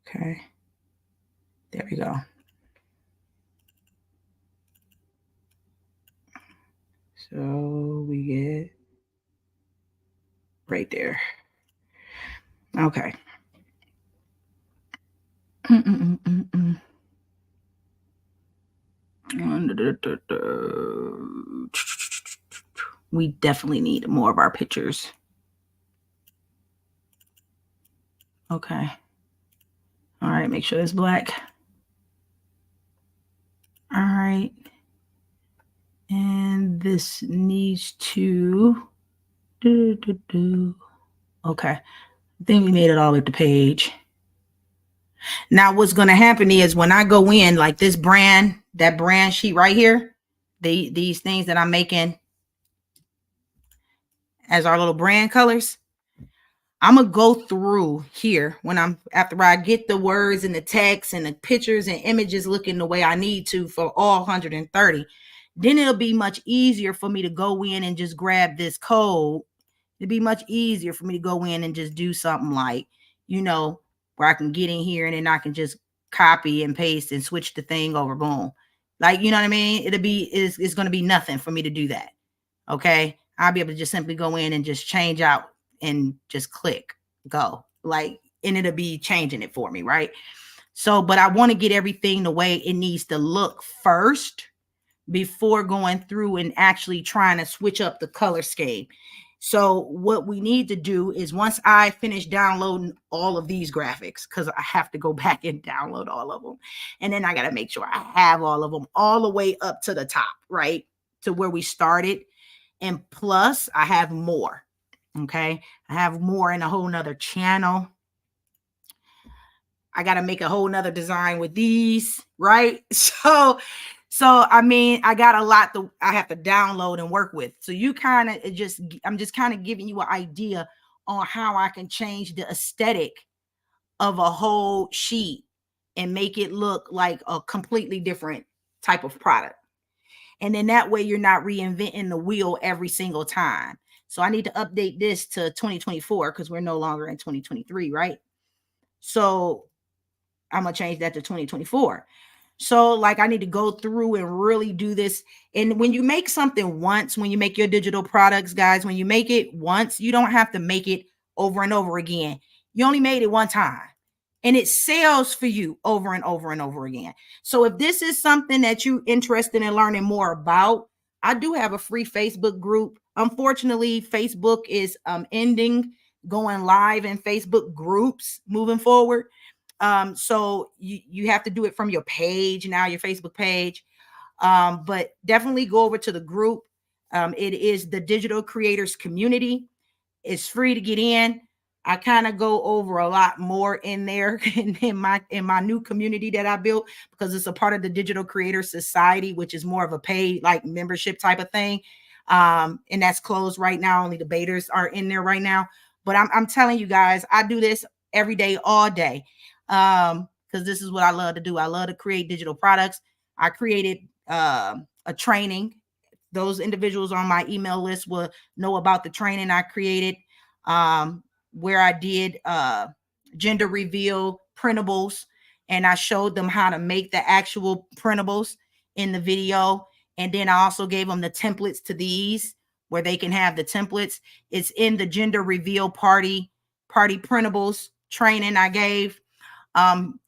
Okay. There we go. So we get right there. Okay. We definitely need more of our pictures. Okay. All right, make sure it's black. All right. And this needs to okay. I think we made it all the way up the page. Now what's going to happen is when I go in like this brand, that brand sheet right here, these things that I'm making as our little brand colors, I'm going to go through here after I get the words and the text and the pictures and images looking the way I need to for all 130. Then it'll be much easier for me to go in and just grab this code. It'd be much easier for me to go in and just do something like, where I can get in here and then I can just copy and paste and switch the thing over. Boom. Like, you know what I mean? It's going to be nothing for me to do that. Okay. I'll be able to just simply go in and just change out and just click go, like, and it'll be changing it for me. Right. So, but I want to get everything the way it needs to look first before going through and actually trying to switch up the color scheme. So what we need to do is once I finish downloading all of these graphics, because I have to go back and download all of them. And then I got to make sure I have all of them all the way up to the top, right? To where we started. And plus I have more. Okay. I have more in a whole nother channel. I got to make a whole nother design with these, right? So I mean, I got a lot I have to download and work with. So I'm just kind of giving you an idea on how I can change the aesthetic of a whole sheet and make it look like a completely different type of product. And then that way you're not reinventing the wheel every single time. So I need to update this to 2024 because we're no longer in 2023, right? So I'm going to change that to 2024. So like I need to go through and really do this. And when you make something once, when you make your digital products, guys, when you make it once, you don't have to make it over and over again. You only made it one time and it sells for you over and over and over again. So if this is something that you're interested in learning more about, I do have a free Facebook group. Unfortunately, Facebook is ending going live in Facebook groups moving forward. So you have to do it from your page now, your Facebook page. But definitely go over to the group. It is the Digital Creators Community. It's free to get in. I kind of go over a lot more in there in my new community that I built because it's a part of the Digital Creators Society, which is more of a paid like membership type of thing. And that's closed right now. Only the betas are in there right now. But I'm telling you guys, I do this every day, all day. Because this is what I love to do. I love to create digital products. I created a training. Those individuals on my email list will know about the training I created, where I did gender reveal printables, and I showed them how to make the actual printables in the video. And then I also gave them the templates to these where they can have the templates. It's in the gender reveal party printables training I gave.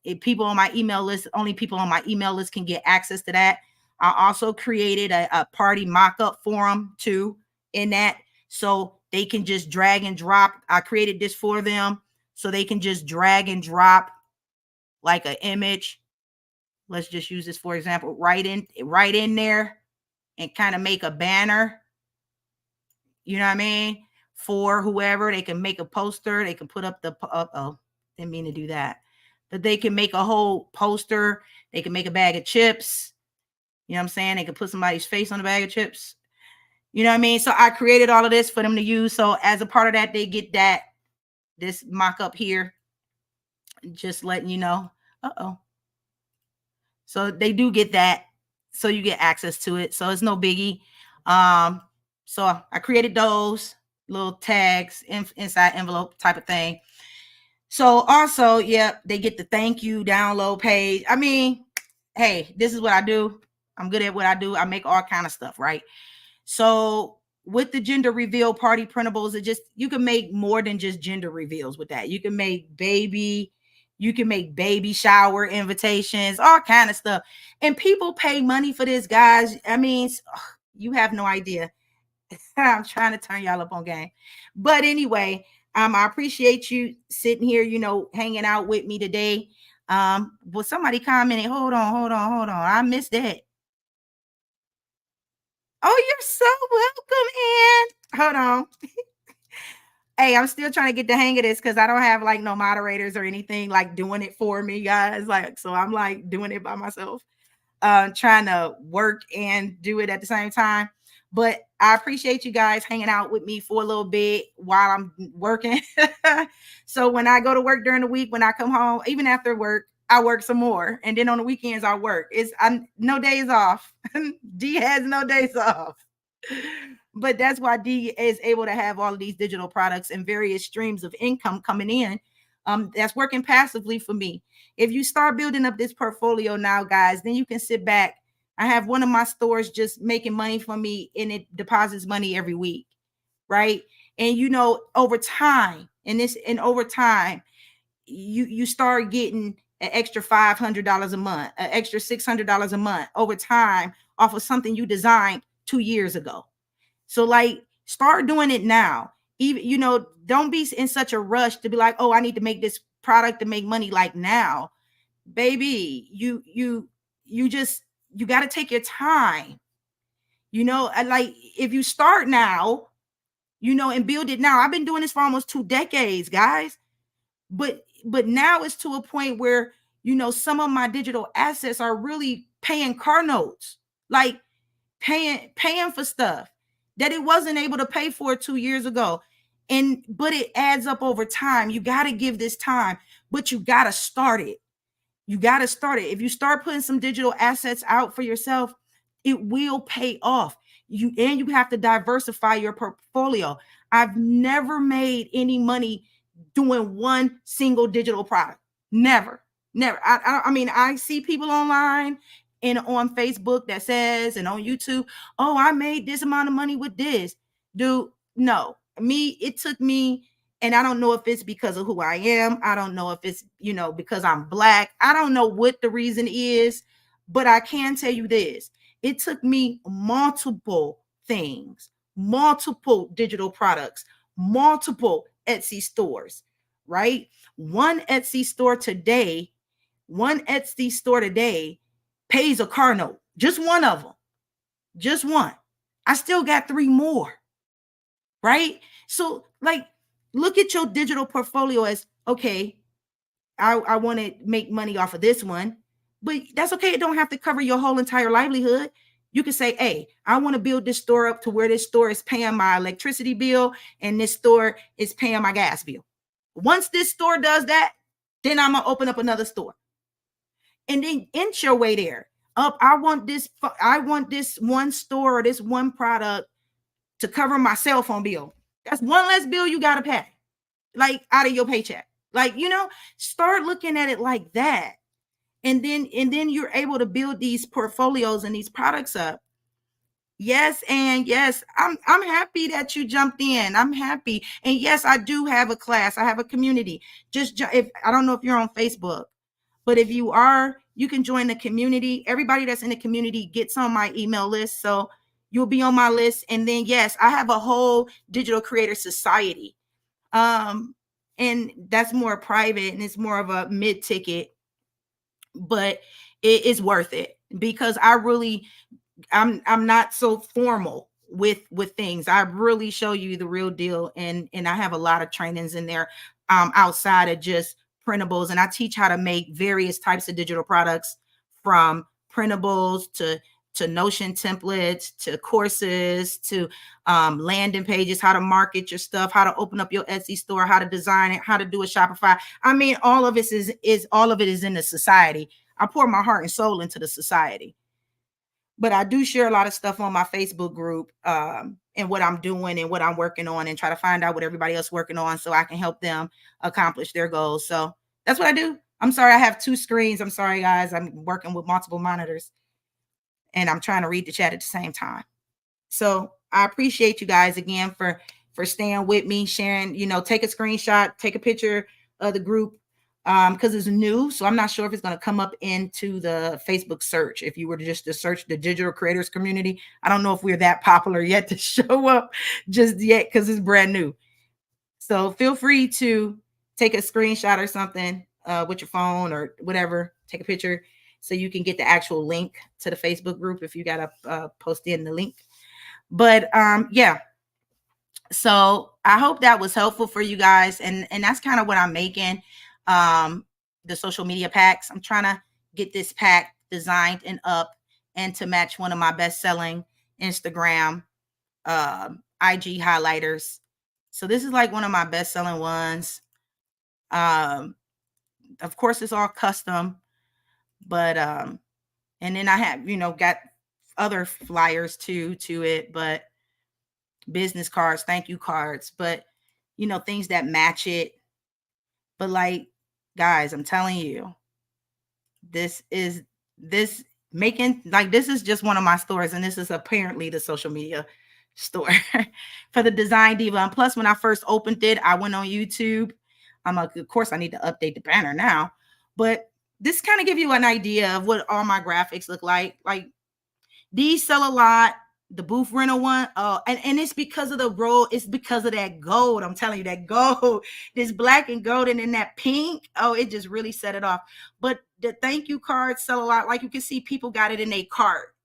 If people on my email list, only people on my email list can get access to that. I also created a party mock-up forum too in that. So they can just drag and drop. I created this for them so they can just drag and drop like an image. Let's just use this for example, right in there and kind of make a banner. You know what I mean? For whoever, they can make a poster. They can put up didn't mean to do that. But they can make a whole poster. They can make a bag of chips. You know what I'm saying? They can put somebody's face on a bag of chips. You know what I mean? So I created all of this for them to use. So as a part of that, they get this mock-up here. Just letting you know. So they do get that. So you get access to it. So it's no biggie. So I created those little tags inside envelope type of thing. So also, yeah, they get the thank you download page. I mean, hey, this is what I do. I'm good at what I do. I make all kind of stuff, right? So with the gender reveal party printables, you can make more than just gender reveals with that. You can make baby shower invitations, all kind of stuff. And people pay money for this, guys. I mean, you have no idea. I'm trying to turn y'all up on game. But anyway, I appreciate you sitting here, hanging out with me today. Well, somebody commented, hold on. I missed that. Oh, you're so welcome, Ann. Hold on. Hey, I'm still trying to get the hang of this because I don't have like no moderators or anything like doing it for me, guys. Like, so I'm like doing it by myself, trying to work and do it at the same time. But I appreciate you guys hanging out with me for a little bit while I'm working. So when I go to work during the week, when I come home, even after work, I work some more. And then on the weekends, I work. I'm no days off. D has no days off. But that's why D is able to have all of these digital products and various streams of income coming in. That's working passively for me. If you start building up this portfolio now, guys, then you can sit back. I have one of my stores just making money for me, and it deposits money every week, right? And over time, over time, you start getting an extra $500 a month, an extra $600 a month over time off of something you designed 2 years ago. So like start doing it now. Even don't be in such a rush to be like, oh, I need to make this product to make money like now. Baby, you got to take your time. Like if you start now, and build it now. I've been doing this for almost 2 decades, guys. But now it's to a point where some of my digital assets are really paying car notes, like paying for stuff that it wasn't able to pay for 2 years ago. But it adds up over time. You got to give this time, but you got to start it. If you start putting some digital assets out for yourself, it will pay off. You have to diversify your portfolio. I've never made any money doing one single digital product. Never. I mean, I see people online and on Facebook that says, and on YouTube, oh, I made this amount of money with this. Dude, no. It took me, and I don't know if it's because of who I am. I don't know if it's, because I'm Black. I don't know what the reason is, but I can tell you this. It took me multiple things, multiple digital products, multiple Etsy stores, right? One Etsy store today pays a car note. Just one of them. Just one. I still got 3 more. Right? So like look at your digital portfolio as, okay, I want to make money off of this one, but that's okay. It don't have to cover your whole entire livelihood. You can say, hey, I want to build this store up to where this store is paying my electricity bill and this store is paying my gas bill. Once this store does that, then I'm going to open up another store. And then inch your way there. I want this one store or this one product to cover my cell phone bill. That's one less bill you got to pay, like out of your paycheck. Like, start looking at it like that. And then you're able to build these portfolios and these products up. Yes, and yes, I'm happy that you jumped in. I'm happy. And yes, I do have a class. I have a community. If I don't know if you're on Facebook, but if you are, you can join the community. Everybody that's in the community gets on my email list. So you'll be on my list. And then, yes, I have a whole digital creator society. And that's more private and it's more of a mid-ticket, but it is worth it because I'm not so formal with things. I really show you the real deal. And I have a lot of trainings in there outside of just printables, and I teach how to make various types of digital products, from printables to Notion templates, to courses, to landing pages, how to market your stuff, how to open up your Etsy store, how to design it, how to do a Shopify. I mean, all of it is in the society. I pour my heart and soul into the society. But I do share a lot of stuff on my Facebook group, and what I'm doing and what I'm working on, and try to find out what everybody else is working on so I can help them accomplish their goals. So that's what I do. I'm sorry, I have 2 screens. I'm sorry, guys. I'm working with multiple monitors and I'm trying to read the chat at the same time. So I appreciate you guys again for staying with me, sharing, take a screenshot, take a picture of the group, because it's new. So I'm not sure if it's going to come up into the Facebook search. If you were to just to search the digital creators community, I don't know if we're that popular yet to show up just yet because it's brand new. So feel free to take a screenshot or something with your phone or whatever, take a picture so you can get the actual link to the Facebook group if you got to post in the link. But yeah, so I hope that was helpful for you guys. And that's kind of what I'm making. The social media packs. I'm trying to get this pack designed and up and to match one of my best-selling Instagram IG highlighters. So this is like one of my best-selling ones. Of course, it's all custom, but and then I have, got other flyers too to it, but business cards, thank you cards, but things that match it. But like, guys, I'm telling you, this is just one of my stores, and this is apparently the social media store for the Design Diva. And plus, when I first opened it, I went on YouTube. I'm like, of course, I need to update the banner now, but this kind of give you an idea of what all my graphics look like. Like, these sell a lot. The booth rental one, and it's because of the roll. It's because of that gold. I'm telling you, that gold, this black and gold, and then that pink. Oh, it just really set it off. But the thank you cards sell a lot. Like, you can see, people got it in a cart.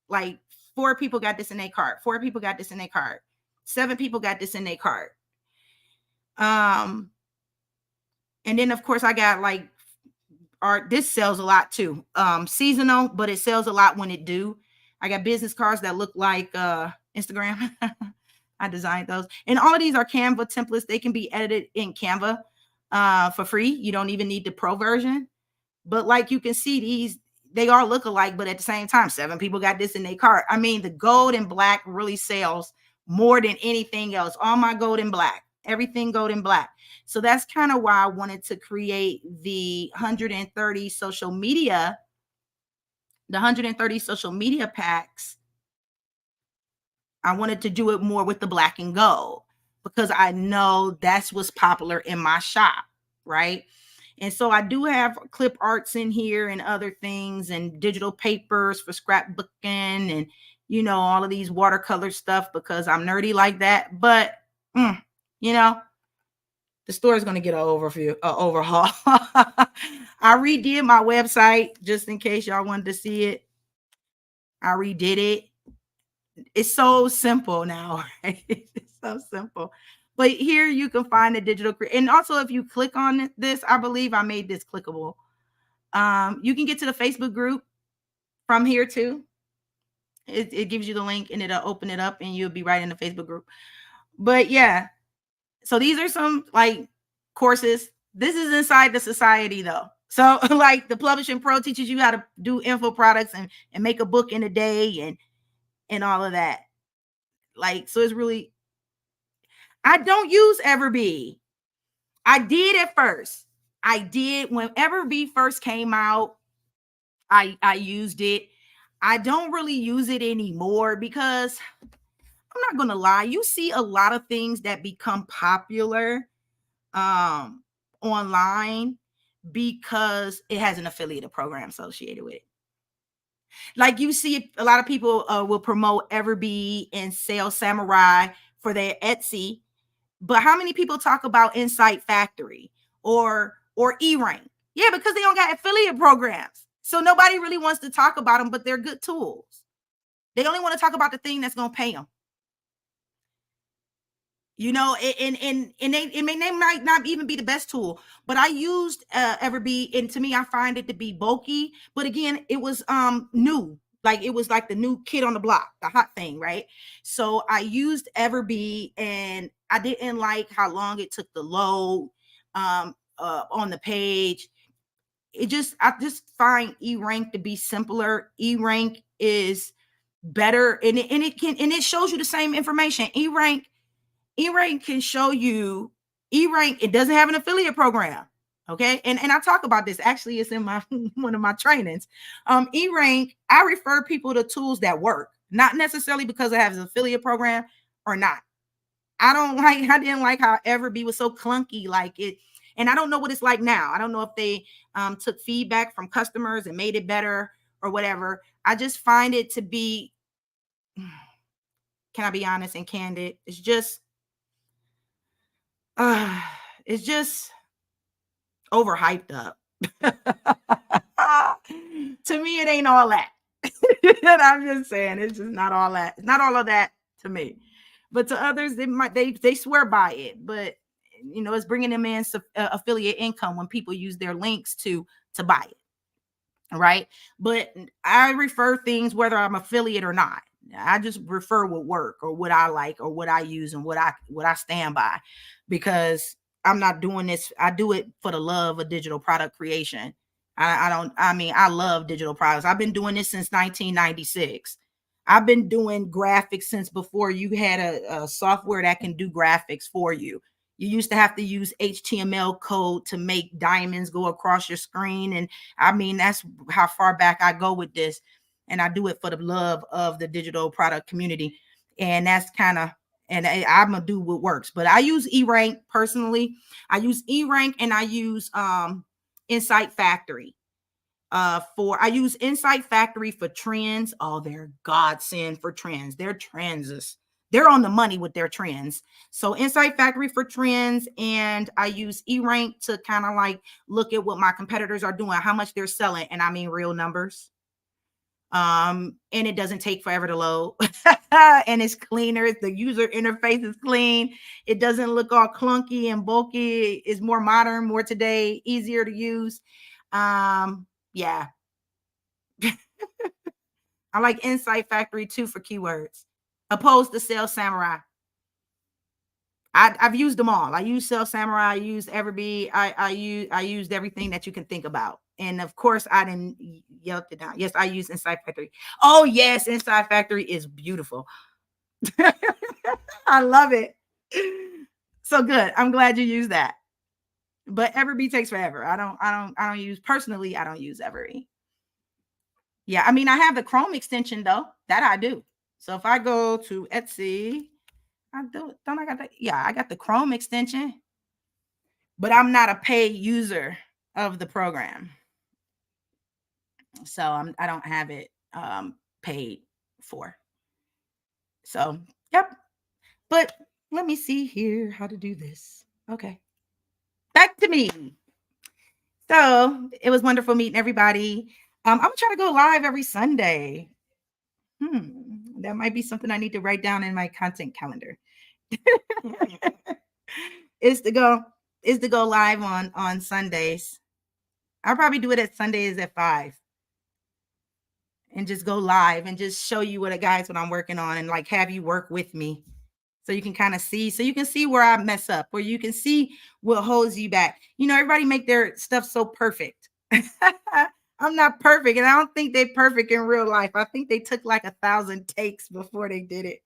Like, 4 people got this in a cart. 4 people got this in a cart. 7 people got this in a cart. And then of course I got like art. This sells a lot too. Seasonal, but it sells a lot when it do. I got business cards that look like Instagram. I designed those. And all of these are Canva templates. They can be edited in Canva for free. You don't even need the pro version. But like, you can see, these, they all look alike, but at the same time, 7 people got this in their cart. I mean, the gold and black really sells more than anything else. All my gold and black, everything gold and black. So that's kind of why I wanted to create the 130 social media packs. I wanted to do it more with the black and gold because I know that's what's popular in my shop, right? And so I do have clip arts in here and other things, and digital papers for scrapbooking, and all of these watercolor stuff because I'm nerdy like that. But the store is going to get an overhaul. I redid my website just in case y'all wanted to see it. I redid it. It's so simple now, right? It's so simple. But here you can find the digital, and also if you click on this, I believe I made this clickable. You can get to the Facebook group from here too. It gives you the link and it'll open it up and you'll be right in the Facebook group. But yeah, so these are some like courses. This is inside the society though. So like, the Publishing Pro teaches you how to do info products and make a book in a day and all of that. Like, so it's really, I don't use Everbee. I did at first. I did when Everbee first came out. I used it. I don't really use it anymore because I'm not going to lie. You see a lot of things that become popular online because it has an affiliate program associated with it. Like, you see a lot of people will promote Everbee and Sales Samurai for their Etsy. But how many people talk about Insight Factory or E-Rank? Yeah, because they don't got affiliate programs. So nobody really wants to talk about them, but they're good tools. They only want to talk about the thing that's going to pay them. And they might not even be the best tool, but I used Everbee, and to me, I find it to be bulky. But again, it was new. Like, it was like the new kid on the block, the hot thing, right? So I used Everbee, and I didn't like how long it took to load on the page. I just find E-Rank to be simpler. E-Rank is better, and it shows you the same information. E-Rank can show you. E-Rank, it doesn't have an affiliate program. Okay. And I talk about this. Actually, it's in my one of my trainings. E-Rank, I refer people to tools that work, not necessarily because it has an affiliate program or not. I didn't like how Everbee was so clunky. Like, And I don't know what it's like now. I don't know if they took feedback from customers and made it better or whatever. I just find it to be, can I be honest and candid? Uh, it's just overhyped up. To me, it ain't all that. And I'm just saying, it's just not all that. It's not all of that to me. But to others, they swear by it. But it's bringing them in affiliate income when people use their links to buy it. Right. But I refer things whether I'm affiliate or not. I just refer what work or what I like or what I use and what I stand by, because I'm not doing this. I do it for the love of digital product creation. I love digital products. I've been doing this since 1996. I've been doing graphics since before you had a software that can do graphics for you. You used to have to use HTML code to make diamonds go across your screen. And that's how far back I go with this. And I do it for the love of the digital product community. And that's I'm going to do what works. But I use eRank personally. I use eRank and I use Insight Factory. I use Insight Factory for trends. Oh, they're godsend for trends. They're on the money with their trends. So Insight Factory for trends, and I use eRank to kind of like look at what my competitors are doing, how much they're selling, and I mean real numbers. And it doesn't take forever to load. And it's cleaner. The user interface is clean. It doesn't look all clunky and bulky. It's more modern, more today, easier to use. Yeah. I like Insight Factory too for keywords, opposed to Sales Samurai. I've used them all. I use Sales Samurai. I used Everbee. I used everything that you can think about. And of course, I didn't yelp it down. Yes, I use Insight Factory. Oh yes, Insight Factory is beautiful. I love it. So good. I'm glad you use that. But Everbee takes forever. I don't use Everbee. Yeah, I have the Chrome extension though. That I do. So if I go to Etsy, I do it. Don't I got that? Yeah, I got the Chrome extension, but I'm not a paid user of the program. So I don't have it paid for. So, yep. But let me see here how to do this. Okay. Back to me. So it was wonderful meeting everybody. I'm gonna try to go live every Sunday. That might be something I need to write down in my content calendar. is to go live on Sundays. I'll probably do it at Sundays at 5 and just go live and just show you what I'm working on and like have you work with me so you can kind of see, so you can see where I mess up, or you can see what holds you back. Everybody make their stuff so perfect. I'm not perfect, and I don't think they're perfect in real life. I think they took like 1,000 takes before they did it.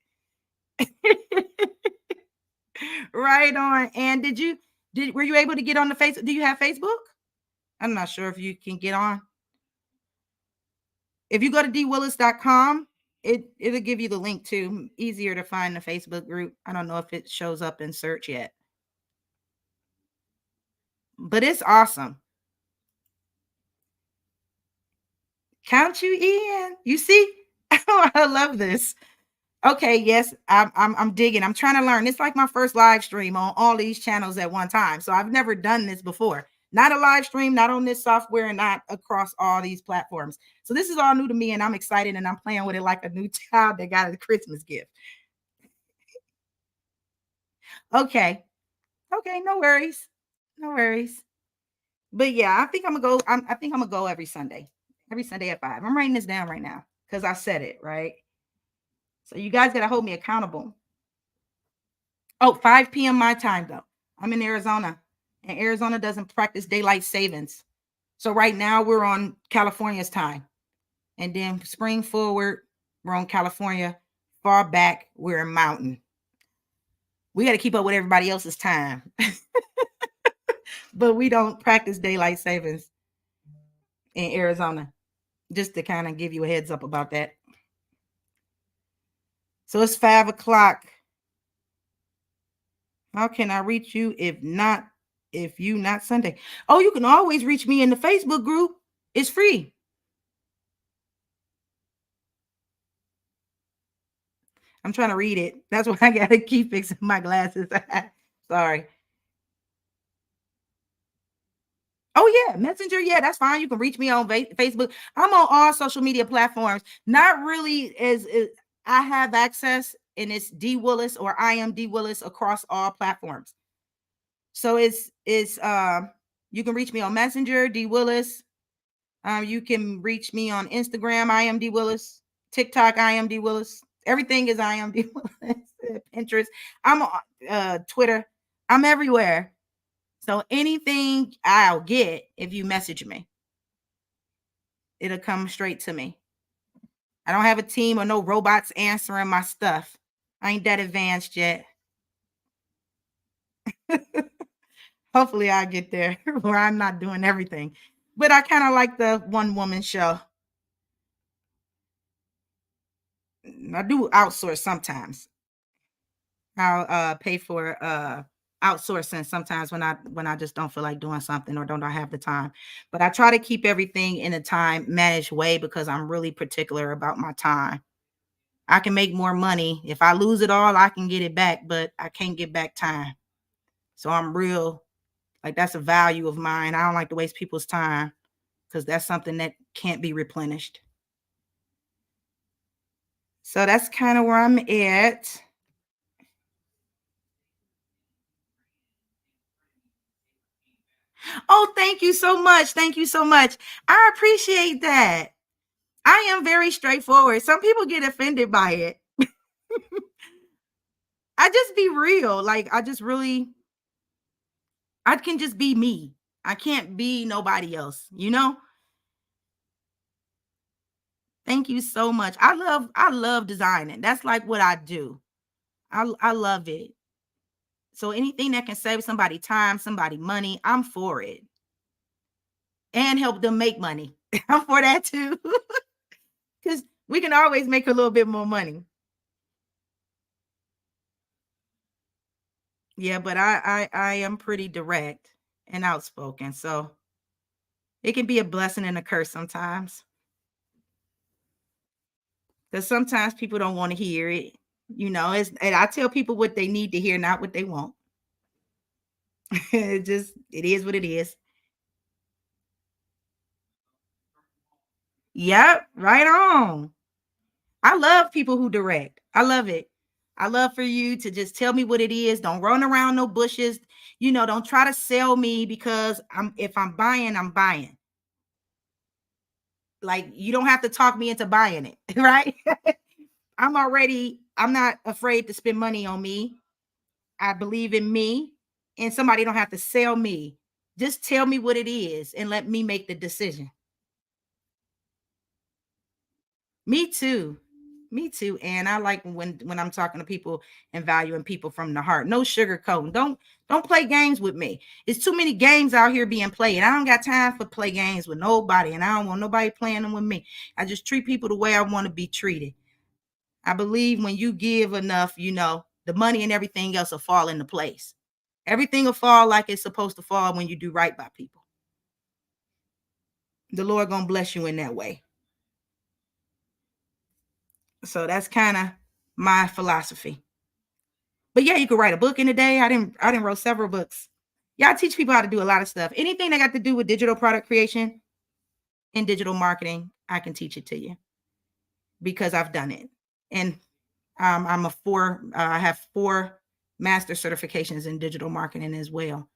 Right on. And were you able to get on the Facebook? Do you have Facebook? I'm not sure if you can get on. If you go to dwillis.com, it'll give you the link too. Easier to find the Facebook group. I don't know if it shows up in search yet. But it's awesome. Count you in. You see? I love this. Okay, yes, I'm digging. I'm trying to learn. It's like my first live stream on all these channels at one time. So I've never done this before. Not a live stream, not on this software, and not across all these platforms. So this is all new to me, and I'm excited, and I'm playing with it like a new child that got a Christmas gift. Okay. Okay, no worries. No worries. But yeah, I think I'm gonna go. I think I'm gonna go every Sunday at 5. I'm writing this down right now because I said it right. So you guys gotta hold me accountable. Oh, 5 p.m. my time though. I'm in Arizona, and Arizona doesn't practice daylight savings. So right now we're on California's time, and then spring forward we're on California. Far back we're in Mountain. We got to keep up with everybody else's time. But we don't practice daylight savings in Arizona, just to kind of give you a heads up about that. So it's 5 o'clock. How can I reach you if not If you not Sunday. Oh, you can always reach me in the Facebook group. It's free. I'm trying to read it. That's why I gotta keep fixing my glasses. Sorry. Oh yeah, Messenger. Yeah, that's fine. You can reach me on Facebook. I'm on all social media platforms. Not really as I have access, and it's D Willis or I am D Willis across all platforms. So it's you can reach me on Messenger, D Willis. You can reach me on Instagram, I am D Willis. TikTok, I am D Willis. Everything is I am D Willis. Pinterest. I'm on Twitter. I'm everywhere. So anything I'll get if you message me, it'll come straight to me. I don't have a team or no robots answering my stuff. I ain't that advanced yet. Hopefully I'll get there where I'm not doing everything. But I kind of like the one woman show. I do outsource sometimes. I'll pay for outsourcing sometimes when I just don't feel like doing something or don't have the time. But I try to keep everything in a time managed way because I'm really particular about my time. I can make more money. If I lose it all, I can get it back, but I can't get back time. So I'm real, like that's a value of mine. I don't like to waste people's time because that's something that can't be replenished. So that's kind of where I'm at. Oh, thank you so much. Thank you so much. I appreciate that. I am very straightforward. Some people get offended by it. I just be real. Like I just really I can just be me. I can't be nobody else, you know? Thank you so much. I love designing. That's like what I do. I love it. So anything that can save somebody time, somebody money, I'm for it. And help them make money. I'm for that too. Cuz we can always make a little bit more money. Yeah, but I am pretty direct and outspoken. So it can be a blessing and a curse sometimes. Because sometimes people don't want to hear it. And I tell people what they need to hear, not what they want. It is what it is. Yep, right on. I love people who direct. I love it. I love for you to just tell me what it is. Don't run around no bushes. Don't try to sell me because if I'm buying, I'm buying. Like you don't have to talk me into buying it, right? I'm not afraid to spend money on me. I believe in me, and somebody don't have to sell me. Just tell me what it is and let me make the decision. Me too. Me too. And I like when I'm talking to people and valuing people from the heart. No sugarcoating. Don't play games with me. It's too many games out here being played. I don't got time for play games with nobody, and I don't want nobody playing them with me. I just treat people the way I want to be treated. I believe when you give enough, the money and everything else will fall into place. Everything will fall like it's supposed to fall when you do right by people. The Lord gonna bless you in that way. So that's kind of my philosophy. But yeah, you could write a book in a day. I didn't wrote several books. Yeah, I teach people how to do a lot of stuff. Anything that got to do with digital product creation and digital marketing, I can teach it to you because I've done it. And I have 4 master certifications in digital marketing as well.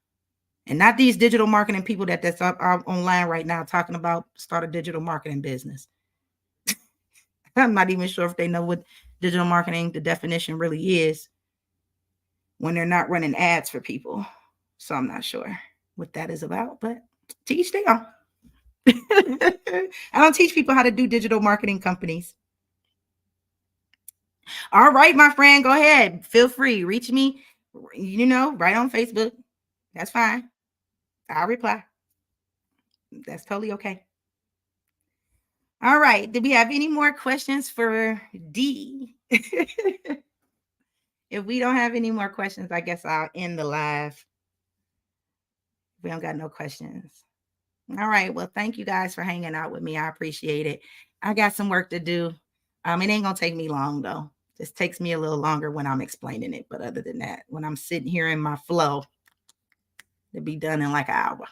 And not these digital marketing people that's up online right now talking about start a digital marketing business. I'm not even sure if they know what digital marketing, the definition really is when they're not running ads for people. So I'm not sure what that is about, but teach them. I don't teach people how to do digital marketing companies. All right, my friend, go ahead. Feel free. Reach me, right on Facebook. That's fine. I'll reply. That's totally okay. All right. Do we have any more questions for D? If we don't have any more questions, I guess I'll end the live. We don't got no questions. All right. Well, thank you guys for hanging out with me. I appreciate it. I got some work to do. It ain't gonna take me long though. Just takes me a little longer when I'm explaining it. But other than that, when I'm sitting here in my flow, it'll be done in like an hour.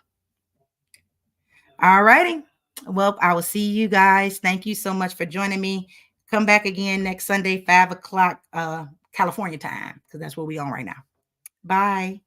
All righty. Well, I will see you guys. Thank you so much for joining me. Come back again next Sunday, 5 o'clock California time, because that's where we on right now. Bye.